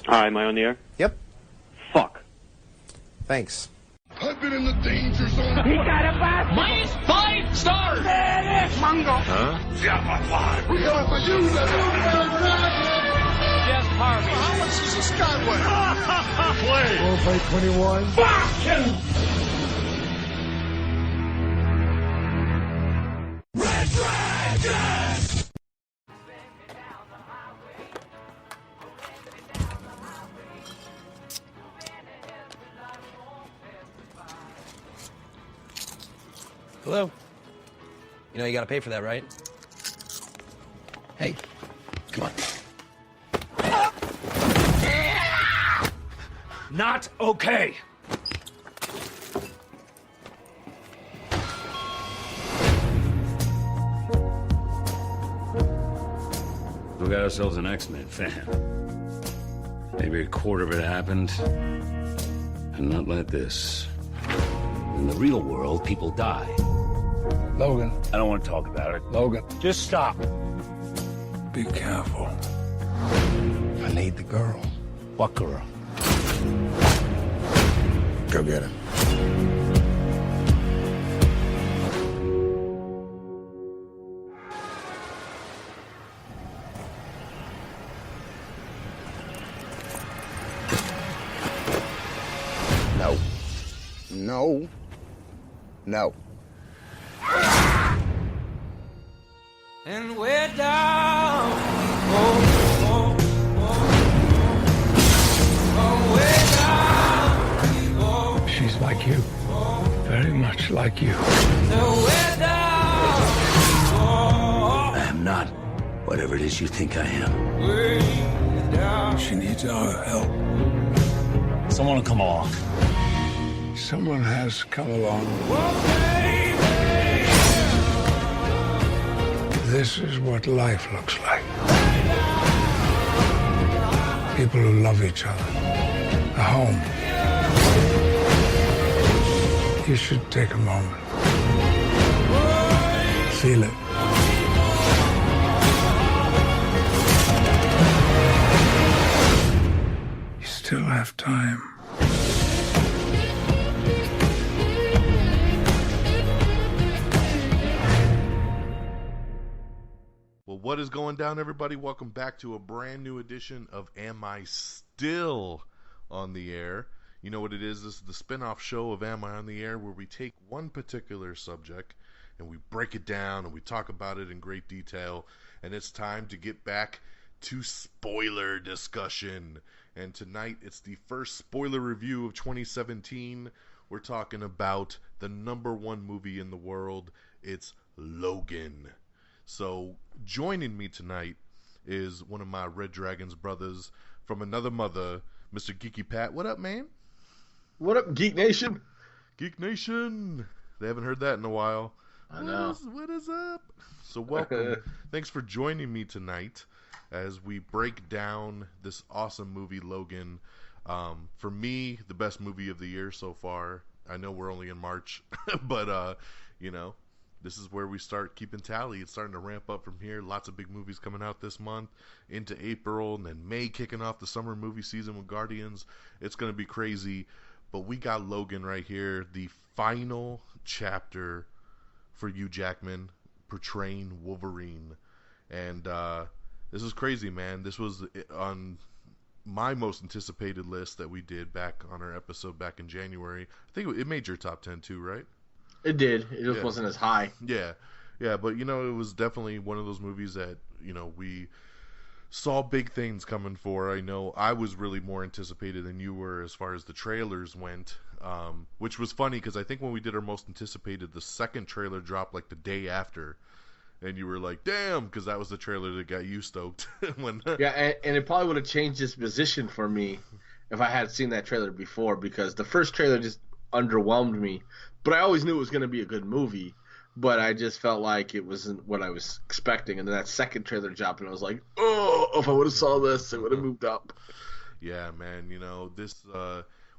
Hi, am I on the air? Yep. Fuck. Thanks. I've been in the danger zone. He got a bath. Minus 5 stars. Mango. Huh? Yeah, we got for you. Jeff Harvey. How much is this guy weigh? Play 21. Fucking! Red Dragon! Hello? You know you gotta pay for that, right? Hey, come on. Not okay. We got ourselves an X-Men fan. Maybe a quarter of it happened, and not like this. In the real world, people die. Logan. I don't want to talk about it. Logan. Just stop. Be careful. I need the girl. What girl? Go get her. No. No. No. And we're down. She's like you. Very much like you. I am not whatever it is you think I am. She needs our help. Someone will come along. Someone has come along. This is what life looks like. People who love each other. A home. You should take a moment. Feel it. You still have time. Well, what is going down, everybody? Welcome back to a brand new edition of Am I Still on the Air? You know what it is? This is the spin-off show of Am I on the Air, where we take one particular subject and we break it down and we talk about it in great detail. And it's time to get back to spoiler discussion. And tonight it's the first spoiler review of 2017. We're talking about the #1 movie in the world. It's Logan. So joining me tonight is one of my Red Dragons brothers from another mother, Mr. Geeky Pat. What up, man? What up, Geek Nation? Geek Nation. They haven't heard that in a while. I know. What is up? So welcome. Thanks for joining me tonight as we break down this awesome movie, Logan. For me, the best movie of the year so far. I know we're only in March, but, you know, this is where we start keeping tally. It's starting to ramp up from here. Lots of big movies coming out this month into April, and then May kicking off the summer movie season with Guardians. It's going to be crazy. But we got Logan right here, the final chapter for Hugh-Jackman portraying Wolverine. And this is crazy, man. This was on my most anticipated list that we did back on our episode back in January. I think it made your top 10 too, right? It did. It just wasn't as high. Yeah, but you know, it was definitely one of those movies that, you know, we saw big things coming for. I know I was really more anticipated than you were as far as the trailers went, which was funny because I think when we did our most anticipated, the second trailer dropped like the day after, and you were like, damn, because that was the trailer that got you stoked. Yeah, and it probably would have changed its position for me if I had seen that trailer before, because the first trailer just underwhelmed me. But I always knew it was going to be a good movie, but I just felt like it wasn't what I was expecting. And then that second trailer dropped, and I was like, oh, if I would have saw this, it would have moved up. Yeah, man, you know, this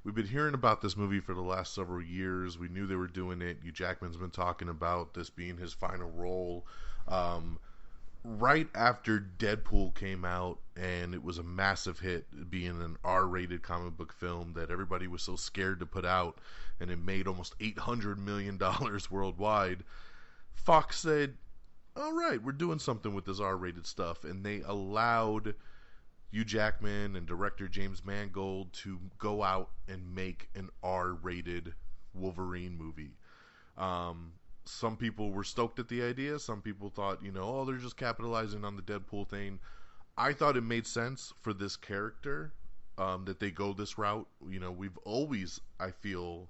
we've been hearing about this movie for the last several years. We knew they were doing it. Hugh Jackman's been talking about this being his final role. right after Deadpool came out, and it was a massive hit, being an R-rated comic book film that everybody was so scared to put out, and it made almost $800 million worldwide, Fox said, all right, we're doing something with this R-rated stuff, and they allowed Hugh Jackman and director James Mangold to go out and make an R-rated Wolverine movie. Some people were stoked at the idea. Some people thought, oh, they're just capitalizing on the Deadpool thing. I thought it made sense for this character that they go this route. We've always, I feel,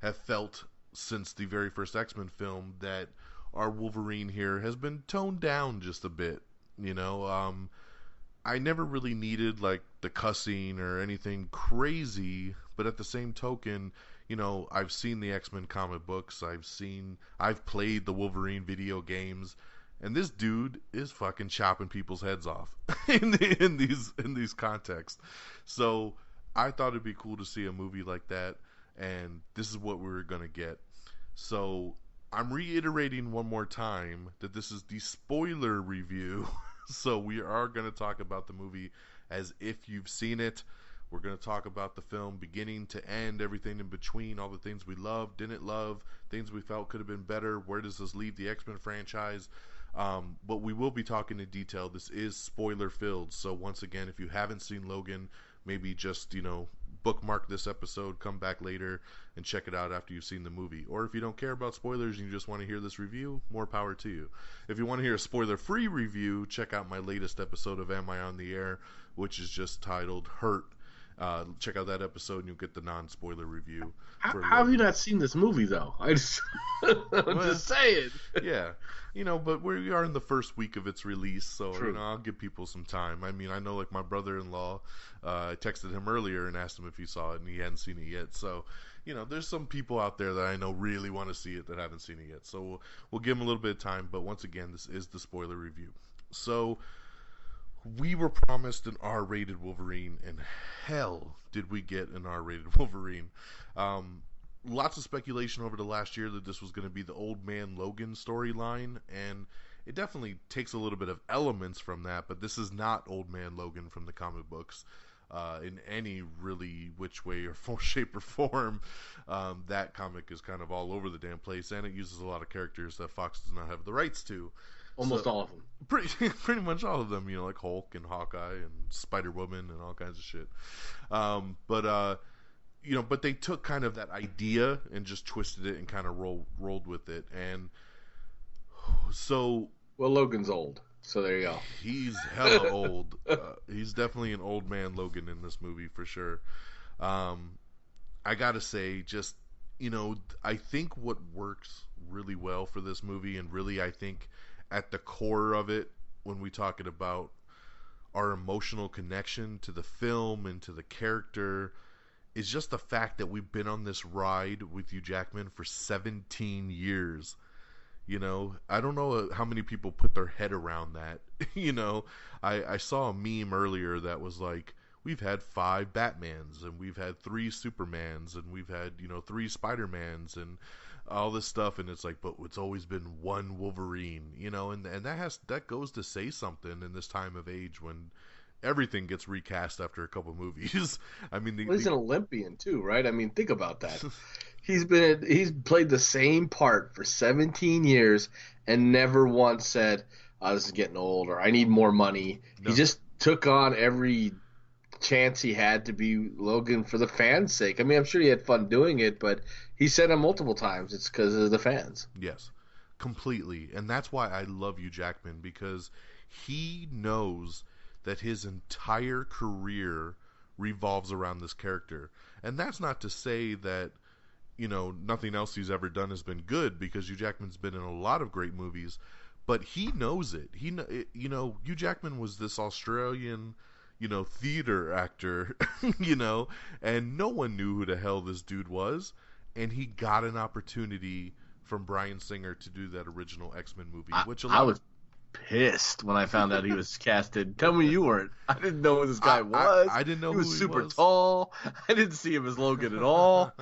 have felt since the very first X-Men film that our Wolverine here has been toned down just a bit. I never really needed like the cussing or anything crazy, but at the same token, I've seen the X-Men comic books, I've played the Wolverine video games, and this dude is fucking chopping people's heads off in these contexts. So I thought it'd be cool to see a movie like that, and this is what we were gonna get. So I'm reiterating one more time that this is the spoiler review. So we are going to talk about the movie as if you've seen it. We're going to talk about the film beginning to end, everything in between, all the things we loved, didn't love, things we felt could have been better. Where does this leave the X-Men franchise? But we will be talking in detail. This is spoiler filled. So once again, if you haven't seen Logan, maybe just, bookmark this episode, come back later and check it out after you've seen the movie. Or if you don't care about spoilers and you just want to hear this review, more power to you. If you want to hear a spoiler-free review, check out my latest episode of Am I on the Air, which is just titled Hurt. Check out that episode and you'll get the non-spoiler review. How have you not seen this movie, though? I'm just saying. Yeah. But we are in the first week of its release, so True. I'll give people some time. I mean, I know like my brother-in-law, I texted him earlier and asked him if he saw it, and he hadn't seen it yet. So, there's some people out there that I know really want to see it that haven't seen it yet. So we'll give them a little bit of time, but once again, this is the spoiler review. So we were promised an R-rated Wolverine, and hell did we get an R-rated Wolverine. Lots of speculation over the last year that this was going to be the Old Man Logan storyline, and it definitely takes a little bit of elements from that, but this is not Old Man Logan from the comic books in any really which way or shape or form. That comic is kind of all over the damn place, and it uses a lot of characters that Fox does not have the rights to. Almost all of them. Pretty much all of them, like Hulk and Hawkeye and Spider-Woman and all kinds of shit. But they took kind of that idea and just twisted it and kind of rolled with it. And so... Well, Logan's old, so there you go. He's hella old. He's definitely an old man Logan in this movie for sure. I gotta say, just, I think what works really well for this movie, and really I think at the core of it, when we talking about our emotional connection to the film and to the character, is just the fact that we've been on this ride with Hugh Jackman for 17 years. I don't know how many people put their head around that. I saw a meme earlier that was like, we've had 5 Batmans, and we've had 3 Supermans, and we've had, 3 Spider-Mans, and all this stuff, and it's like, but it's always been one Wolverine, and that goes to say something in this time of age when everything gets recast after a couple movies. I mean, he's an Olympian too, right? I mean, think about that. He's played the same part for 17 years and never once said, "Oh, this is getting old," or "I need more money." No. He just took on every chance he had to be Logan for the fans' sake. I mean, I'm sure he had fun doing it, but he said it multiple times. It's because of the fans. Yes, completely. And that's why I love Hugh Jackman, because he knows that his entire career revolves around this character. And that's not to say that, nothing else he's ever done has been good, because Hugh Jackman's been in a lot of great movies, but he knows it. Hugh Jackman was this Australian, theater actor, and no one knew who the hell this dude was, and he got an opportunity from Bryan Singer to do that original X-Men movie, I was pissed when I found out he was casted. Tell me you weren't. I didn't know who this guy was. I didn't know he who was. He super was. tall. I didn't see him as Logan at all.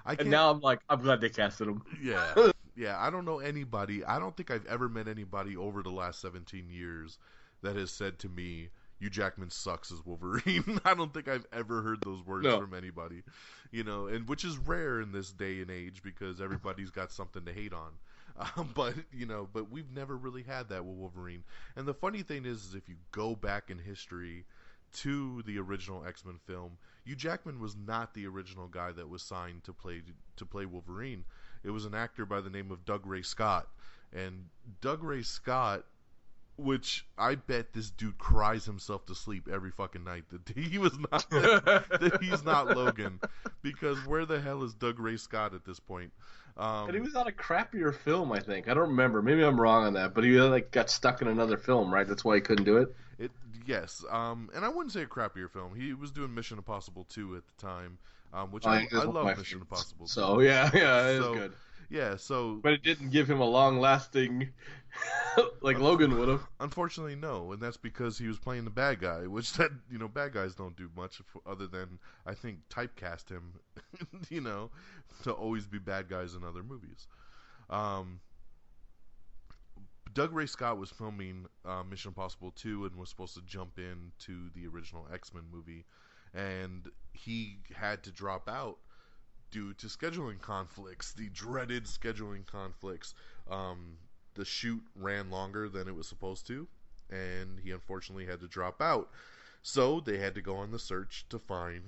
And now I'm like, I'm glad they casted him. Yeah. Yeah, I don't know anybody. I don't think I've ever met anybody over the last 17 years that has said to me, Hugh Jackman sucks as Wolverine. I don't think I've ever heard those words from anybody, and which is rare in this day and age because everybody's got something to hate on. But we've never really had that with Wolverine. And the funny thing is if you go back in history to the original X-Men film, Hugh Jackman was not the original guy that was signed to play Wolverine. It was an actor by the name of Doug Ray Scott. And Doug Ray Scott, which I bet this dude cries himself to sleep every fucking night that he was not that he's not Logan, because where the hell is Doug Ray Scott at this point? And he was on a crappier film, I think. I don't remember. Maybe I'm wrong on that, but he got stuck in another film, right? That's why he couldn't do it. Yes, and I wouldn't say a crappier film. He was doing Mission Impossible 2 at the time, which I love Mission Impossible 2. So yeah, it was good. Yeah, so... But it didn't give him a long-lasting... like Logan would have. Unfortunately, no, and that's because he was playing the bad guy, which bad guys don't do much other than, I think, typecast him, to always be bad guys in other movies. Doug Ray Scott was filming Mission Impossible 2 and was supposed to jump into the original X-Men movie, and he had to drop out due to scheduling conflicts, the dreaded scheduling conflicts. The shoot ran longer than it was supposed to, and he unfortunately had to drop out. So they had to go on the search to find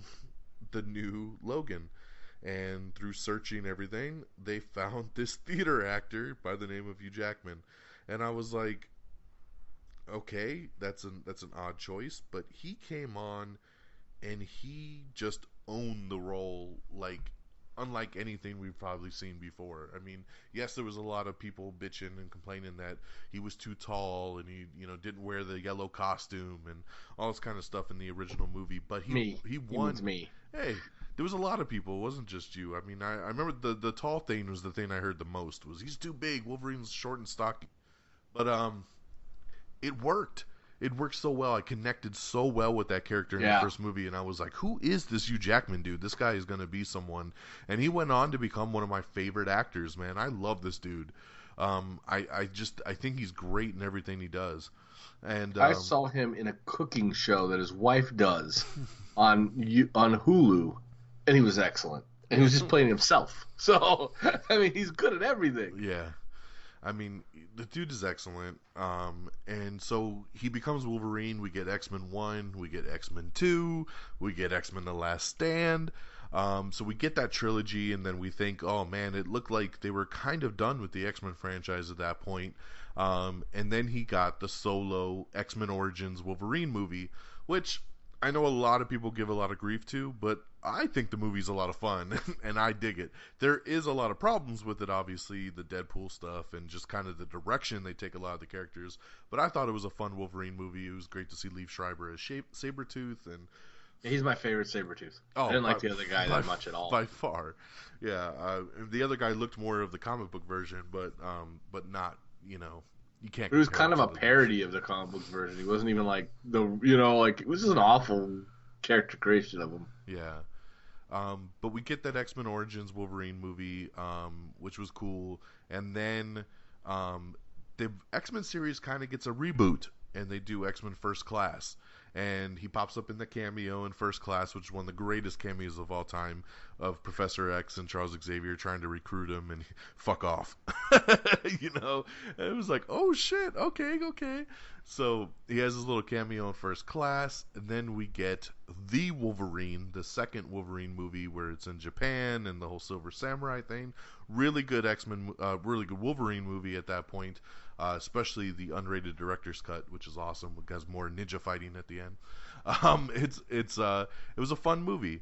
the new Logan. And through searching everything, they found this theater actor by the name of Hugh Jackman. And I was like, okay, that's an odd choice, but he came on and he just owned the role unlike anything we've probably seen before. I mean, yes, there was a lot of people bitching and complaining that he was too tall and he, didn't wear the yellow costume and all this kind of stuff in the original movie. But he won. Me. Hey, there was a lot of people. It wasn't just you. I mean, I remember the tall thing was the thing I heard the most. Was he's too big. Wolverine's short and stocky. But it worked. It worked so well. I connected so well with that character in the first movie, and I was like, who is this Hugh Jackman dude? This guy is going to be someone. And he went on to become one of my favorite actors, man. I love this dude. I think he's great in everything he does. And I saw him in a cooking show that his wife does on Hulu, and he was excellent. And he was just playing himself. So, I mean, he's good at everything. Yeah. I mean, the dude is excellent. And so he becomes Wolverine. We get X-Men 1, we get X-Men 2, we get X-Men The Last Stand. So we get that trilogy, and then we think, oh man, it looked like they were kind of done with the X-Men franchise at that point. And then he got the solo X-Men Origins Wolverine movie, which I know a lot of people give a lot of grief to, but I think the movie's a lot of fun, and I dig it. There is a lot of problems with it, obviously, the Deadpool stuff, and just kind of the direction they take a lot of the characters, but I thought it was a fun Wolverine movie. It was great to see Liev Schreiber as Sabretooth, and he's my favorite Sabretooth. Oh, I didn't like the other guy that much at all. By far. Yeah, the other guy looked more of the comic book version, but not, you can't. It was kind of a parody of the comic book version. He wasn't even like it was just an awful character creation of him. Yeah. But we get that X-Men Origins Wolverine movie, which was cool. And then the X-Men series kind of gets a reboot, and they do X-Men First Class. And he pops up in the cameo in First Class, which is one of the greatest cameos of all time, of Professor X and Charles Xavier trying to recruit him, and fuck off. And it was like, oh shit, okay. So he has his little cameo in First Class, and then we get the Wolverine, the second Wolverine movie, where it's in Japan and the whole Silver Samurai thing. Really good really good Wolverine movie at that point. Especially the unrated director's cut, which is awesome. It has more ninja fighting at the end. It was a fun movie.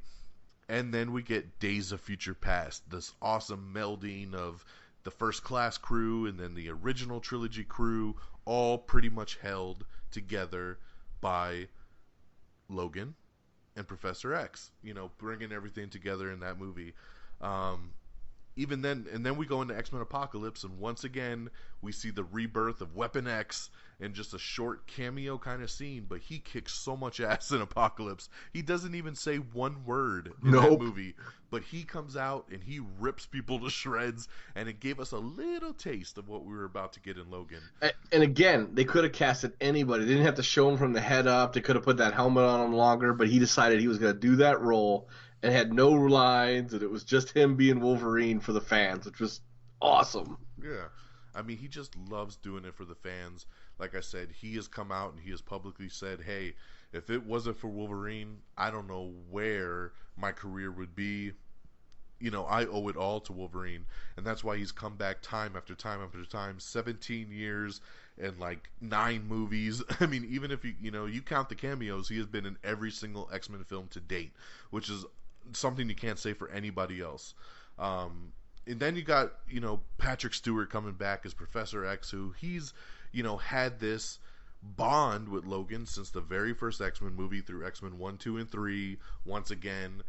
And then we get Days of Future Past, this awesome melding of the First Class crew and then the original trilogy crew, all pretty much held together by Logan and Professor X. Bringing everything together in that movie. even then, and then we go into X-Men Apocalypse, and once again we see the rebirth of Weapon X in just a short cameo kind of scene. But he kicks so much ass in Apocalypse. He doesn't even say one word in that movie, but he comes out and he rips people to shreds, and it gave us a little taste of what we were about to get in Logan. And again, they could have casted anybody. They didn't have to show him from the head up. They could have put that helmet on him longer, but he decided he was going to do that role and had no lines, and it was just him being Wolverine for the fans, which was awesome. Yeah. I mean, he just loves doing it for the fans. Like I said, he has come out and he has publicly said, hey, if it wasn't for Wolverine, I don't know where my career would be. You know, I owe it all to Wolverine. And that's why he's come back time after time after time, 17 years and like 9 movies. I mean, even if you count the cameos, he has been in every single X-Men film to date, which is something you can't say for anybody else. And then you got, Patrick-Stewart coming back as Professor X, who he's, had this bond with Logan since the very first X-Men movie through X-Men 1, 2, and 3. Once again,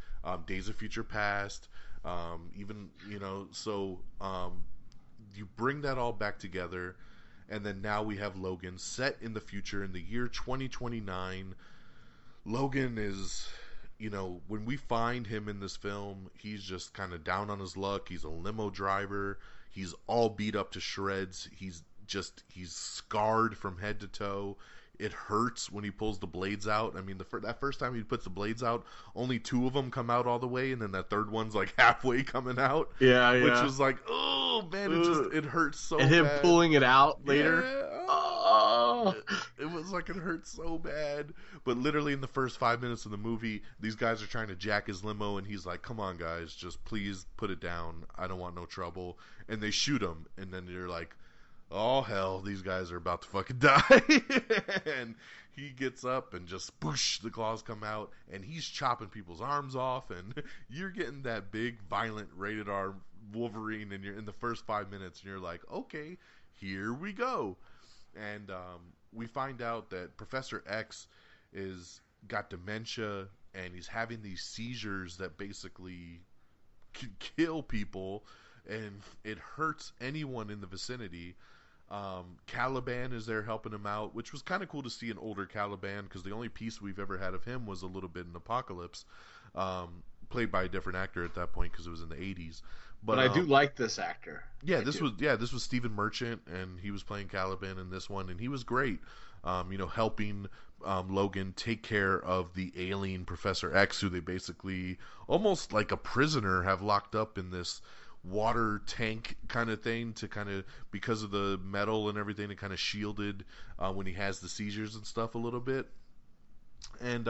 Days of Future Past, so you bring that all back together, and then now we have Logan set in the future in the year 2029. Logan is... when we find him in this film, he's just kind of down on his luck. He's a limo driver. He's all beat up to shreds. He's scarred from head to toe. It hurts when he pulls the blades out. I mean, that first time he puts the blades out, only 2 of them come out all the way, and then that third one's like halfway coming out. Yeah. Which was like, oh man, it hurts so bad. And him pulling it out later. Yeah. Oh. It was like, it hurt so bad. But literally in the first 5 minutes of the movie, these guys are trying to jack his limo, and he's like, come on guys, just please put it down. I don't want no trouble. And they shoot him, and then you're like, oh hell, these guys are about to fucking die. And he gets up and just boosh, the claws come out, and he's chopping people's arms off, and you're getting that big, violent, rated R Wolverine, and you're in the first 5 minutes, and you're like, okay, here we go. And we find out that Professor X is got dementia, and he's having these seizures that basically can kill people, and it hurts anyone in the vicinity. Caliban is there helping him out, which was kind of cool to see an older Caliban, because the only piece we've ever had of him was a little bit in Apocalypse, played by a different actor at that point because it was in the 80s. But I do like this actor. Yeah, this was Stephen Merchant, and he was playing Caliban in this one, and he was great. Helping Logan take care of the alien Professor X, who they basically almost like a prisoner have locked up in this water tank kind of thing, to kind of, because of the metal and everything, it kind of shielded when he has the seizures and stuff a little bit. And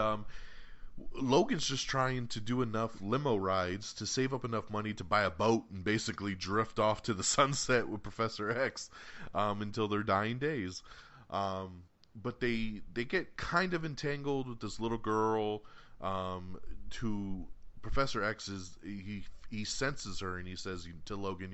Logan's just trying to do enough limo rides to save up enough money to buy a boat and basically drift off to the sunset with Professor X until their dying days. But they get kind of entangled with this little girl who Professor X is, he senses her, and he says to Logan,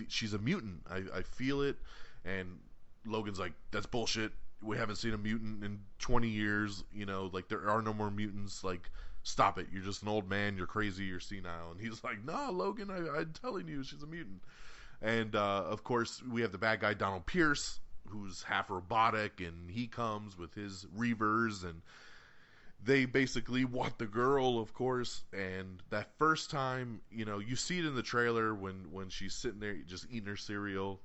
she's a mutant. I feel it. And Logan's like, that's bullshit. We haven't seen a mutant in 20 years. Like, there are no more mutants. Like, stop it. You're just an old man. You're crazy. You're senile. And he's like, no, Logan, I'm telling you, she's a mutant. And, of course, we have the bad guy, Donald Pierce, who's half robotic, and he comes with his Reavers, and they basically want the girl, of course. And that first time, you see it in the trailer when she's sitting there just eating her cereal,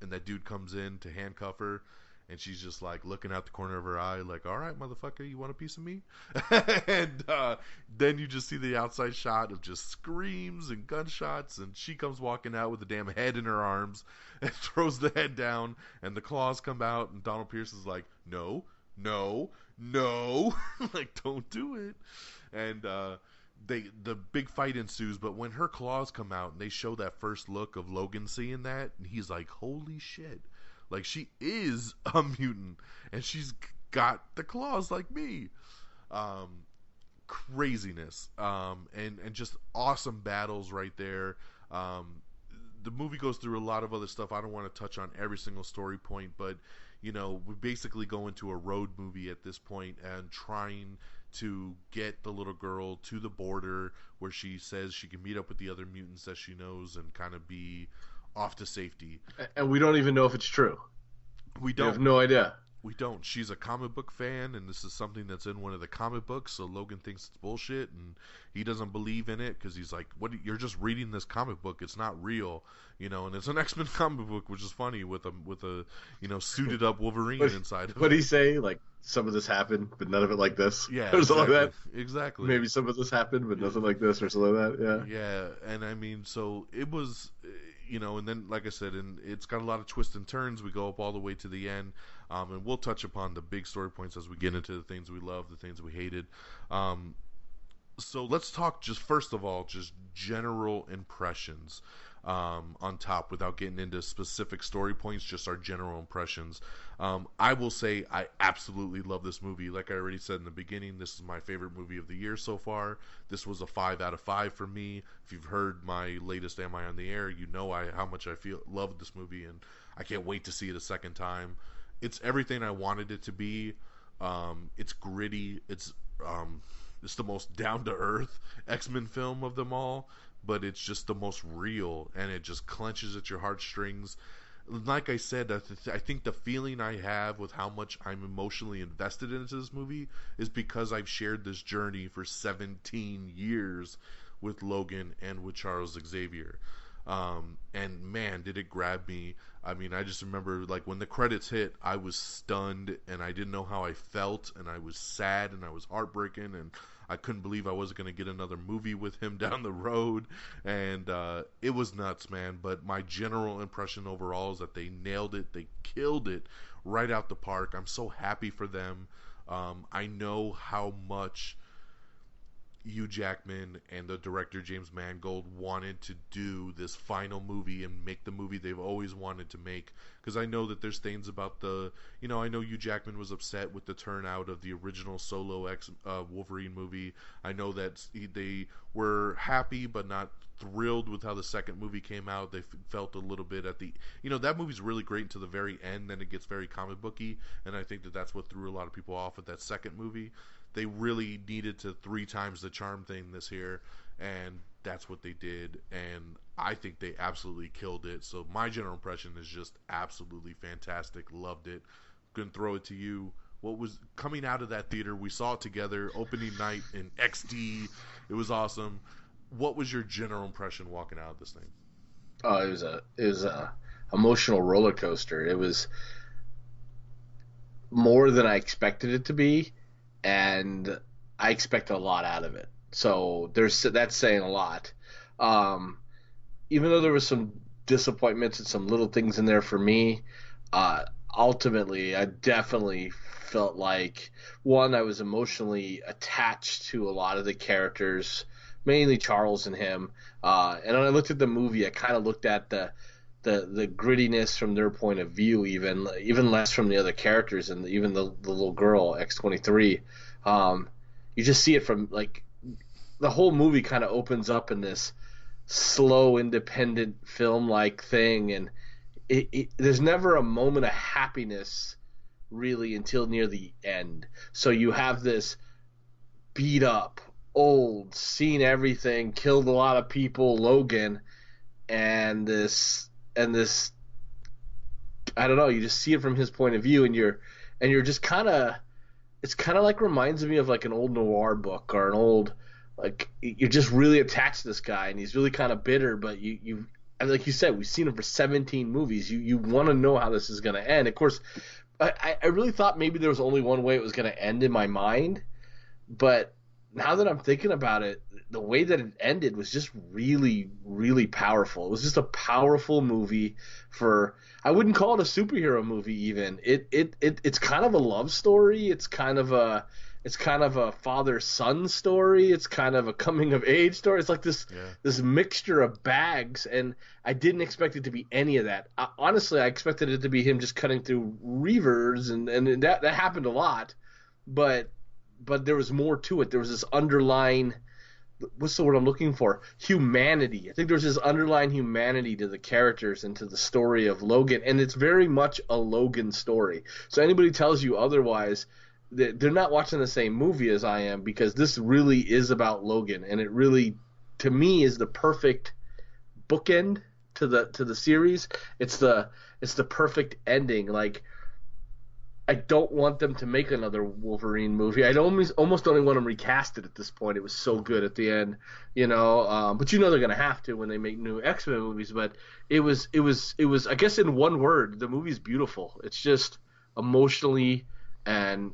and that dude comes in to handcuff her, and she's just like looking out the corner of her eye like, all right, motherfucker, you want a piece of me? And then you just see the outside shot of just screams and gunshots, and she comes walking out with the damn head in her arms and throws the head down, and the claws come out, and Donald Pierce is like, no, like, don't do it. And the big fight ensues, but when her claws come out and they show that first look of Logan seeing that, and he's like, holy shit, like, she is a mutant, and she's got the claws like me. Craziness. And just awesome battles right there. The movie goes through a lot of other stuff. I don't want to touch on every single story point, but we basically go into a road movie at this point and trying to get the little girl to the border where she says she can meet up with the other mutants that she knows and kind of be off to safety. And we don't even know if it's true. We don't. We have no idea. We don't. She's a comic book fan, and this is something that's in one of the comic books, so Logan thinks it's bullshit, and he doesn't believe in it, because he's like, "What? You're just reading this comic book. It's not real." And it's an X-Men comic book, which is funny, with a suited up Wolverine inside of it. What'd he say? Like, some of this happened, but none of it like this? Yeah, or something exactly. like that? Exactly. Maybe some of this happened, but nothing like this, or something like that, yeah. Yeah, and I mean, so it was, and then, like I said, and it's got a lot of twists and turns. We go up all the way to the end, and we'll touch upon the big story points as we get into the things we love, the things we hated. So let's talk just, first of all, just general impressions on top, without getting into specific story points, just our general impressions. I will say I absolutely love this movie. Like I already said in the beginning, this is my favorite movie of the year so far. This was a 5 out of 5 for me. If you've heard my latest Am I on the Air, you know how much I love this movie, and I can't wait to see it a second time. It's everything I wanted it to be. It's gritty. It's the most down-to-earth X-Men film of them all, but it's just the most real, and it just clenches at your heartstrings. Like I said, I think the feeling I have with how much I'm emotionally invested into this movie is because I've shared this journey for 17 years with Logan and with Charles Xavier. And man, did it grab me. I mean, I just remember, like, when the credits hit, I was stunned, and I didn't know how I felt, and I was sad, and I was heartbroken, and I couldn't believe I wasn't going to get another movie with him down the road, and it was nuts, man. But my general impression overall is that they nailed it. They killed it right out the park. I'm so happy for them. I know how much Hugh-Jackman and the director James Mangold wanted to do this final movie and make the movie they've always wanted to make, because I know that there's things about I know Hugh-Jackman was upset with the turnout of the original solo Wolverine movie. I know that they were happy but not thrilled with how the second movie came out. They felt a little bit at the that movie's really great until the very end, then it gets very comic booky, and I think that that's what threw a lot of people off with that second movie. They really needed to 3 times the charm thing this year, and that's what they did, and I think they absolutely killed it. So my general impression is just absolutely fantastic. Loved it. Gonna throw it to you. What was coming out of that theater? We saw it together, opening night in XD. It was awesome. What was your general impression walking out of this thing? Oh, it was a emotional roller coaster. It was more than I expected it to be, and I expected a lot out of it. So that's saying a lot. Even though there was some disappointments and some little things in there for me, ultimately I definitely felt like, one, I was emotionally attached to a lot of the characters, mainly Charles and him. And when I looked at the movie, I kind of looked at the grittiness from their point of view, even less from the other characters, and even the little girl, X-23. You just see it from, like, the whole movie kind of opens up in this slow, independent film-like thing, and there's never a moment of happiness really until near the end. So you have this beat up, old, seen everything, killed a lot of people, Logan, and this I don't know, you just see it from his point of view, and you're just kind of, it's kind of like, reminds me of like an old noir book, or an old, like, you're just really attached to this guy, and he's really kind of bitter, but you and like you said, we've seen him for 17 movies. You want to know how this is going to end. Of course, I really thought maybe there was only one way it was going to end in my mind, but now that I'm thinking about it, the way that it ended was just really, really powerful. It was just a powerful movie I wouldn't call it a superhero movie even. It's kind of a love story. It's kind of a father-son story. It's kind of a coming-of-age story. It's like this mixture of bags, and I didn't expect it to be any of that. Honestly, I expected it to be him just cutting through Reavers, and that happened a lot, but there was more to it. There was this underlying, what's the word I'm looking for? Humanity. I think there's this underlying humanity to the characters and to the story of Logan, and it's very much a Logan story. So anybody tells you otherwise, they're not watching the same movie as I am, because this really is about Logan, and it really, to me, is the perfect bookend to the series. It's the perfect ending. Like, I don't want them to make another Wolverine movie. I almost don't even want them recasted at this point. It was so good at the end, but they're gonna have to when they make new X-Men movies. But it was I guess in one word, the movie's beautiful. It's just emotionally and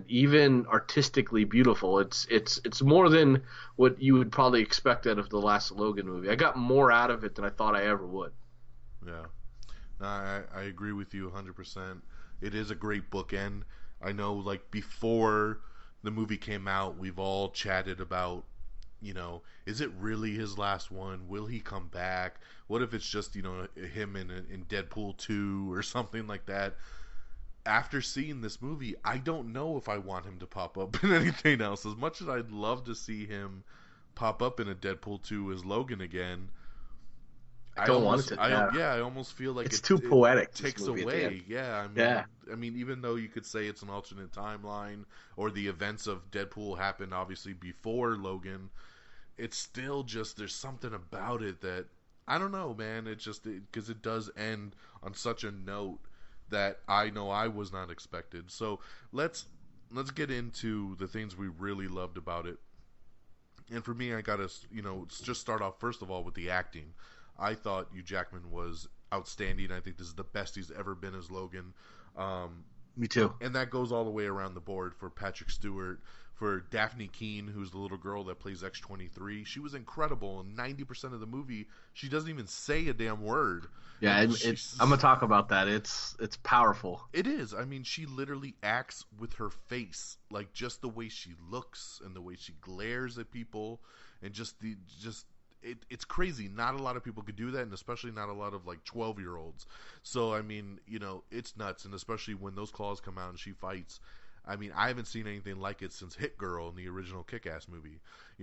even artistically beautiful. It's more than what you would probably expect out of the last Logan movie. I got more out of it than I thought I ever would. Yeah, no, I agree with you 100%. It is a great bookend. I know, like, before the movie came out, we've all chatted about, is it really his last one? Will he come back? What if it's just, him in Deadpool 2 or something like that? After seeing this movie, I don't know if I want him to pop up in anything else. As much as I'd love to see him pop up in a Deadpool 2 as Logan again, I almost feel like it's too poetic. It takes away. Yeah, I mean, even though you could say it's an alternate timeline, or the events of Deadpool happened obviously before Logan, it's still just, there's something about it that, I don't know, man. It just, because it does end on such a note that I know I was not expected. So let's get into the things we really loved about it. And for me, I gotta just start off first of all with the acting. I thought Hugh-Jackman was outstanding. I think this is the best he's ever been as Logan. Me too. And that goes all the way around the board for Patrick-Stewart, for Daphne Keane, who's the little girl that plays X-23. She was incredible. And 90% of the movie, she doesn't even say a damn word. Yeah, I'm going to talk about that. It's powerful. It is. I mean, she literally acts with her face. Like, just the way she looks and the way she glares at people, and it's crazy. Not a lot of people could do that, and especially not a lot of, like, 12-year-olds. So, I mean, it's nuts, and especially when those claws come out and she fights. I mean, I haven't seen anything like it since Hit Girl in the original Kick-Ass movie.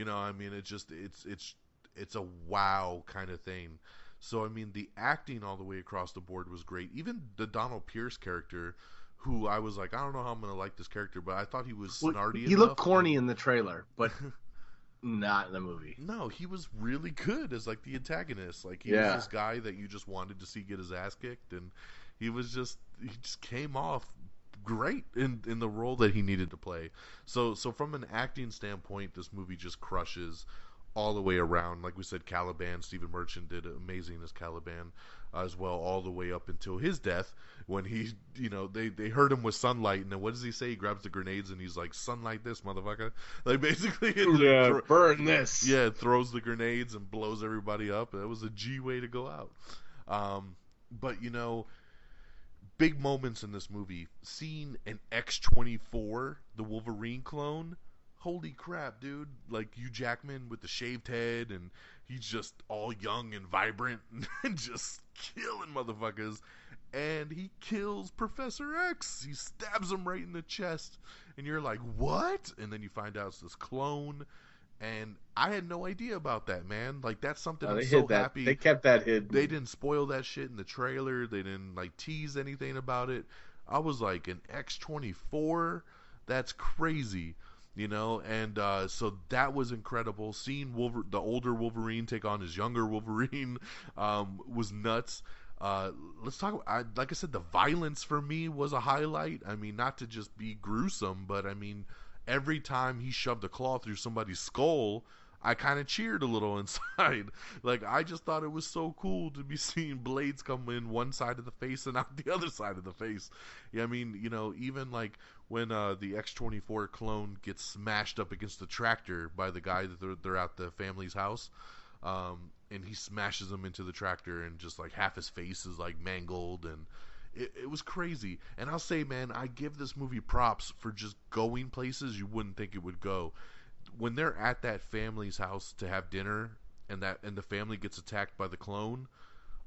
I mean, it's a wow kind of thing. So, I mean, the acting all the way across the board was great. Even the Donald Pierce character, who I was like, I don't know how I'm going to like this character, but I thought he was snarty enough. He looked corny in the trailer, but not in the movie. No, he was really good as, like, the antagonist. Like, he was this guy that you just wanted to see get his ass kicked, and he just came off great in the role that he needed to play. So from an acting standpoint, this movie just crushes all the way around. Like we said, Caliban, Stephen Merchant did amazing as Caliban as well, all the way up until his death, when he, they hurt him with sunlight, and then what does he say? He grabs the grenades and he's like, "Sunlight this, motherfucker!" Like, basically, burn this. Yeah, throws the grenades and blows everybody up. That was a G way to go out. But big moments in this movie. Seeing an X-24, the Wolverine clone. Holy crap, dude. Like, Hugh-Jackman with the shaved head, and he's just all young and vibrant and just killing motherfuckers. And he kills Professor X. He stabs him right in the chest. And you're like, what? And then you find out it's this clone. And I had no idea about that, man. Like, that's something I'm so happy. They kept that hidden. They didn't spoil that shit in the trailer. They didn't, like, tease anything about it. I was like, an X-24? That's crazy. And so that was incredible. Seeing the older Wolverine take on his younger Wolverine was nuts. Let's talk. Like I said, the violence for me was a highlight. I mean, not to just be gruesome, but I mean, every time he shoved a claw through somebody's skull, I kind of cheered a little inside. Like, I just thought it was so cool to be seeing blades come in one side of the face and out the other side of the face. Yeah, I mean, even like when the X-24 clone gets smashed up against the tractor by the guy that they're at the family's house, and he smashes him into the tractor, and just like half his face is like mangled, and it was crazy. And I'll say, man, I give this movie props for just going places you wouldn't think it would go. When they're at that family's house to have dinner, and the family gets attacked by the clone,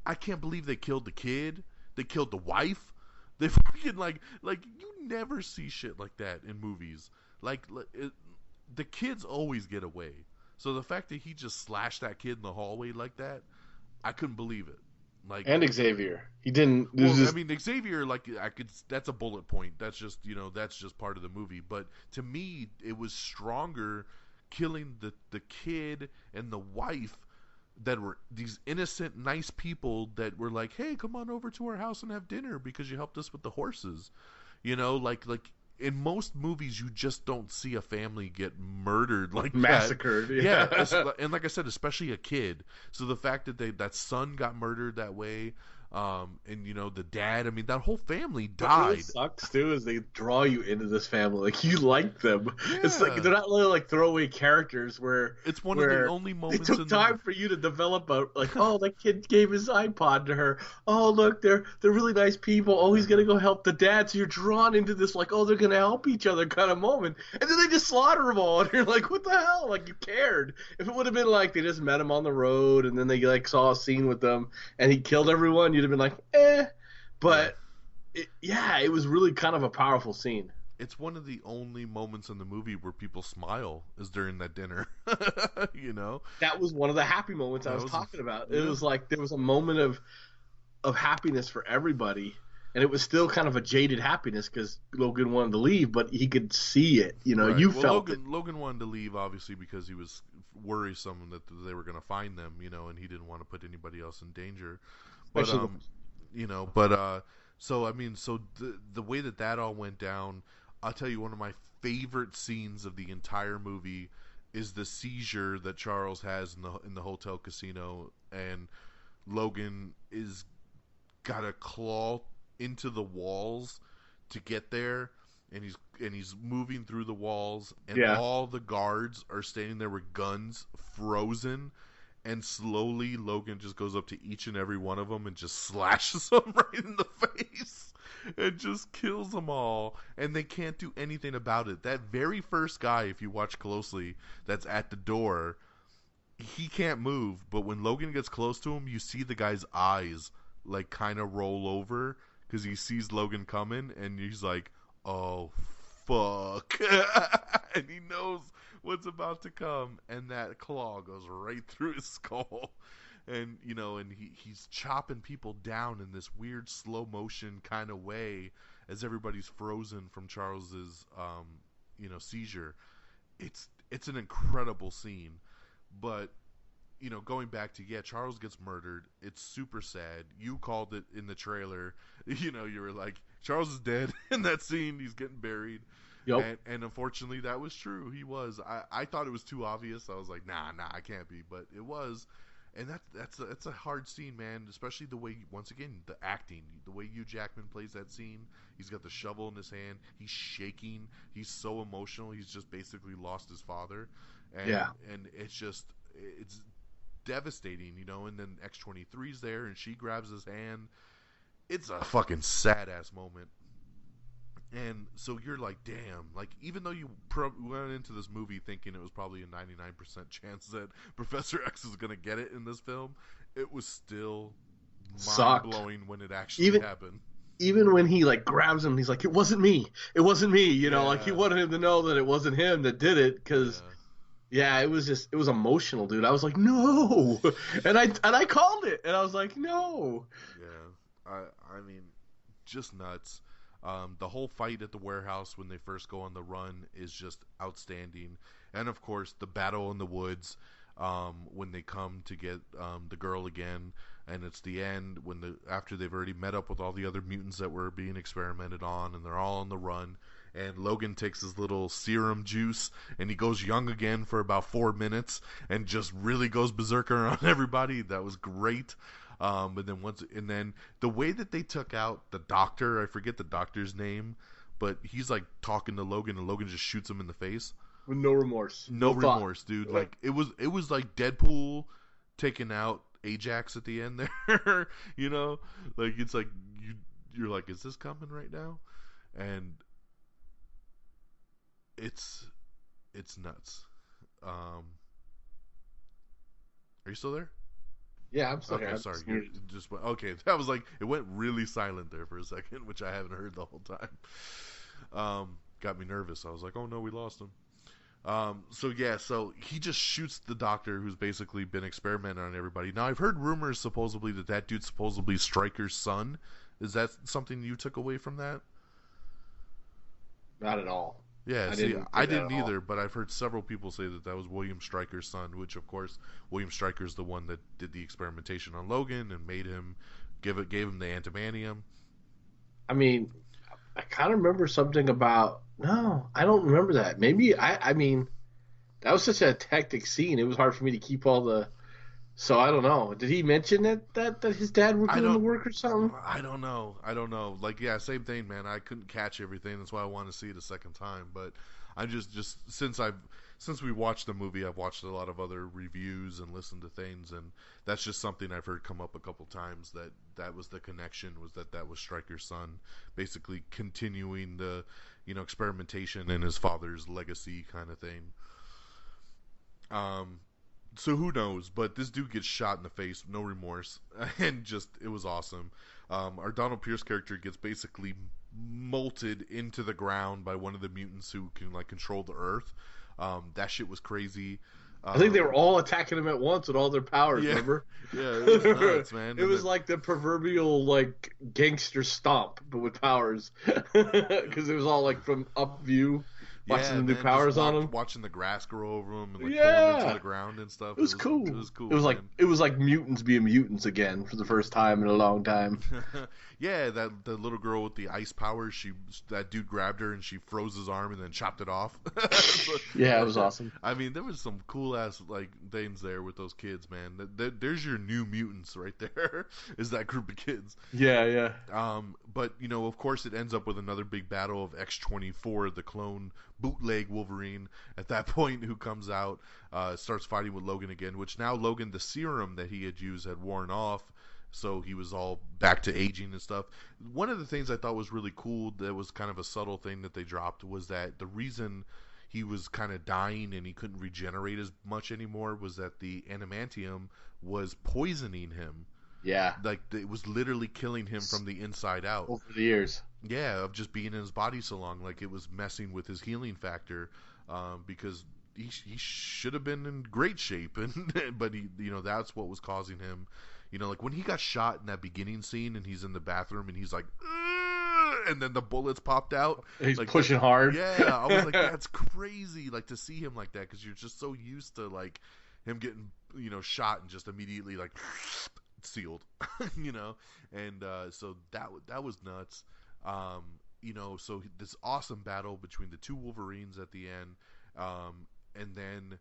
I can't believe they killed the kid. They killed the wife. They fucking like you never see shit like that in movies. The kids always get away. So the fact that he just slashed that kid in the hallway like that, I couldn't believe it. Like, and Xavier, he didn't. well, I mean, Xavier, like, that's a bullet point. That's just, that's just part of the movie. But to me, it was stronger killing the kid and the wife that were these innocent, nice people that were like, hey, come on over to our house and have dinner because you helped us with the horses. Like in most movies, you just don't see a family get murdered like massacred. that. Yeah, and like I said, especially a kid. So the fact that that son got murdered that way, and the dad. I mean, that whole family died. What really sucks too is they draw you into this family, like you like them. Yeah. It's like they're not really like throwaway characters where it's one of the only moments they took time for you to develop oh, that kid gave his iPod to her. Oh, look, they're really nice people. Oh, he's gonna go help the dad. So you're drawn into this like, oh, they're gonna help each other kind of moment, and then they just slaughter them all, and you're like, what the hell? Like, you cared. If it would have been like they just met him on the road and then they like saw a scene with them and he killed everyone, you'd have been like, eh. But it was really kind of a powerful scene. It's one of the only moments in the movie where people smile is during that dinner. That was one of the happy moments I was talking about. Yeah. It was like there was a moment of happiness for everybody, and it was still kind of a jaded happiness because Logan wanted to leave, but he could see it. Right. You well, felt it. Logan wanted to leave obviously because he was worrisome that they were going to find them, and he didn't want to put anybody else in danger. But so I mean, so the way that all went down, I'll tell you, one of my favorite scenes of the entire movie is the seizure that Charles has in the hotel casino, and Logan is got to claw into the walls to get there, and he's moving through the walls, and all the guards are standing there with guns frozen. And slowly, Logan just goes up to each and every one of them and just slashes them right in the face and just kills them all. And they can't do anything about it. That very first guy, if you watch closely, that's at the door, he can't move. But when Logan gets close to him, you see the guy's eyes like kind of roll over because he sees Logan coming, and he's like, "Oh, fuck," and he knows what's about to come, and that claw goes right through his skull, and he's chopping people down in this weird slow motion kind of way as everybody's frozen from Charles's seizure. It's an incredible scene, but going back to Charles gets murdered. It's super sad. You called it in the trailer. You were like, Charles is dead in that scene. He's getting buried. Yep. And unfortunately, that was true. He was. I thought it was too obvious. I was like, nah, I can't be. But it was. And that's a hard scene, man. Especially the way, once again, the acting. The way Hugh-Jackman plays that scene. He's got the shovel in his hand. He's shaking. He's so emotional. He's just basically lost his father. And it's devastating, And then X-23's there, and she grabs his hand. It's a fucking sad-ass moment. And so you're like, damn, like, even though you went into this movie thinking it was probably a 99% chance that Professor X is going to get it in this film, it was still mind-blowing when it actually happened. Even when he, like, grabs him, he's like, it wasn't me, like, he wanted him to know that it wasn't him that did it, because, it was emotional, dude. I was like, no, and I called it, and I was like, no. Yeah, I mean, just nuts. The whole fight at the warehouse when they first go on the run is just outstanding. And, of course, the battle in the woods when they come to get the girl again. And it's the end after they've already met up with all the other mutants that were being experimented on, and they're all on the run. And Logan takes his little serum juice, and he goes young again for about 4 minutes and just really goes berserker on everybody. That was great. But then the way that they took out the doctor, I forget the doctor's name, but he's like talking to Logan, and Logan just shoots him in the face with no remorse. No remorse, dude. Like it was like Deadpool taking out Ajax at the end there. Like it's like you're like, is this coming right now? And it's nuts. Are you still there? Yeah, I'm sorry. Okay, sorry. Okay, that was like, it went really silent there for a second, which I haven't heard the whole time. Got me nervous. I was like, oh no, we lost him. So he just shoots the doctor who's basically been experimenting on everybody. Now I've heard rumors supposedly that dude's supposedly Stryker's son. Is that something you took away from that? Not at all. Yeah, I didn't either, but I've heard several people say that was William Stryker's son, which of course William Stryker's the one that did the experimentation on Logan and made him gave him the antimanium. I mean, I kind of remember something about. No, I don't remember that. Maybe I mean, that was such a hectic scene. It was hard for me to keep all the. So I don't know. Did he mention that his dad was doing the work or something? I don't know. Like, yeah, same thing, man. I couldn't catch everything. That's why I want to see it a second time. But I just since we watched the movie, I've watched a lot of other reviews and listened to things, and that's just something I've heard come up a couple times. That was the connection, was that was Stryker's son, basically continuing the experimentation and his father's legacy kind of thing. So who knows? But this dude gets shot in the face, no remorse, and it was awesome. Our Donald Pierce character gets basically molted into the ground by one of the mutants who can control the earth. That shit was crazy. I think they were all attacking him at once with all their powers. Yeah, remember? Yeah, it was nuts, man. It was like the proverbial gangster stomp, but with powers, because it was all from up view. Watching the new powers on him, watching the grass grow over him, and pulling him into the ground and stuff. It was cool. It was cool. It was like mutants being mutants again for the first time in a long time. Yeah, the little girl with the ice powers. That dude grabbed her and she froze his arm and then chopped it off. Yeah, it was awesome. I mean, there was some cool ass things there with those kids, man. There's your new mutants right there. Is that group of kids? Yeah. But of course, it ends up with another big battle of X-24, the clone bootleg Wolverine at that point, who comes out, starts fighting with Logan again, which now Logan, the serum that he had used had worn off, so he was all back to aging and stuff. One of the things I thought was really cool, that was kind of a subtle thing that they dropped, was that the reason he was kind of dying and he couldn't regenerate as much anymore was that the adamantium was poisoning him. Yeah. It was literally killing him from the inside out. Over the years. Yeah, of just being in his body so long. It was messing with his healing factor, because he should have been in great shape, but he, that's what was causing him. When he got shot in that beginning scene and he's in the bathroom and he's like, "Ugh," and then the bullets popped out. He's pushing hard. Yeah, I was like, that's crazy. To see him like that, because you're just so used to him getting shot and just immediately sealed, and so that was nuts. So this awesome battle between the two Wolverines at the end, and then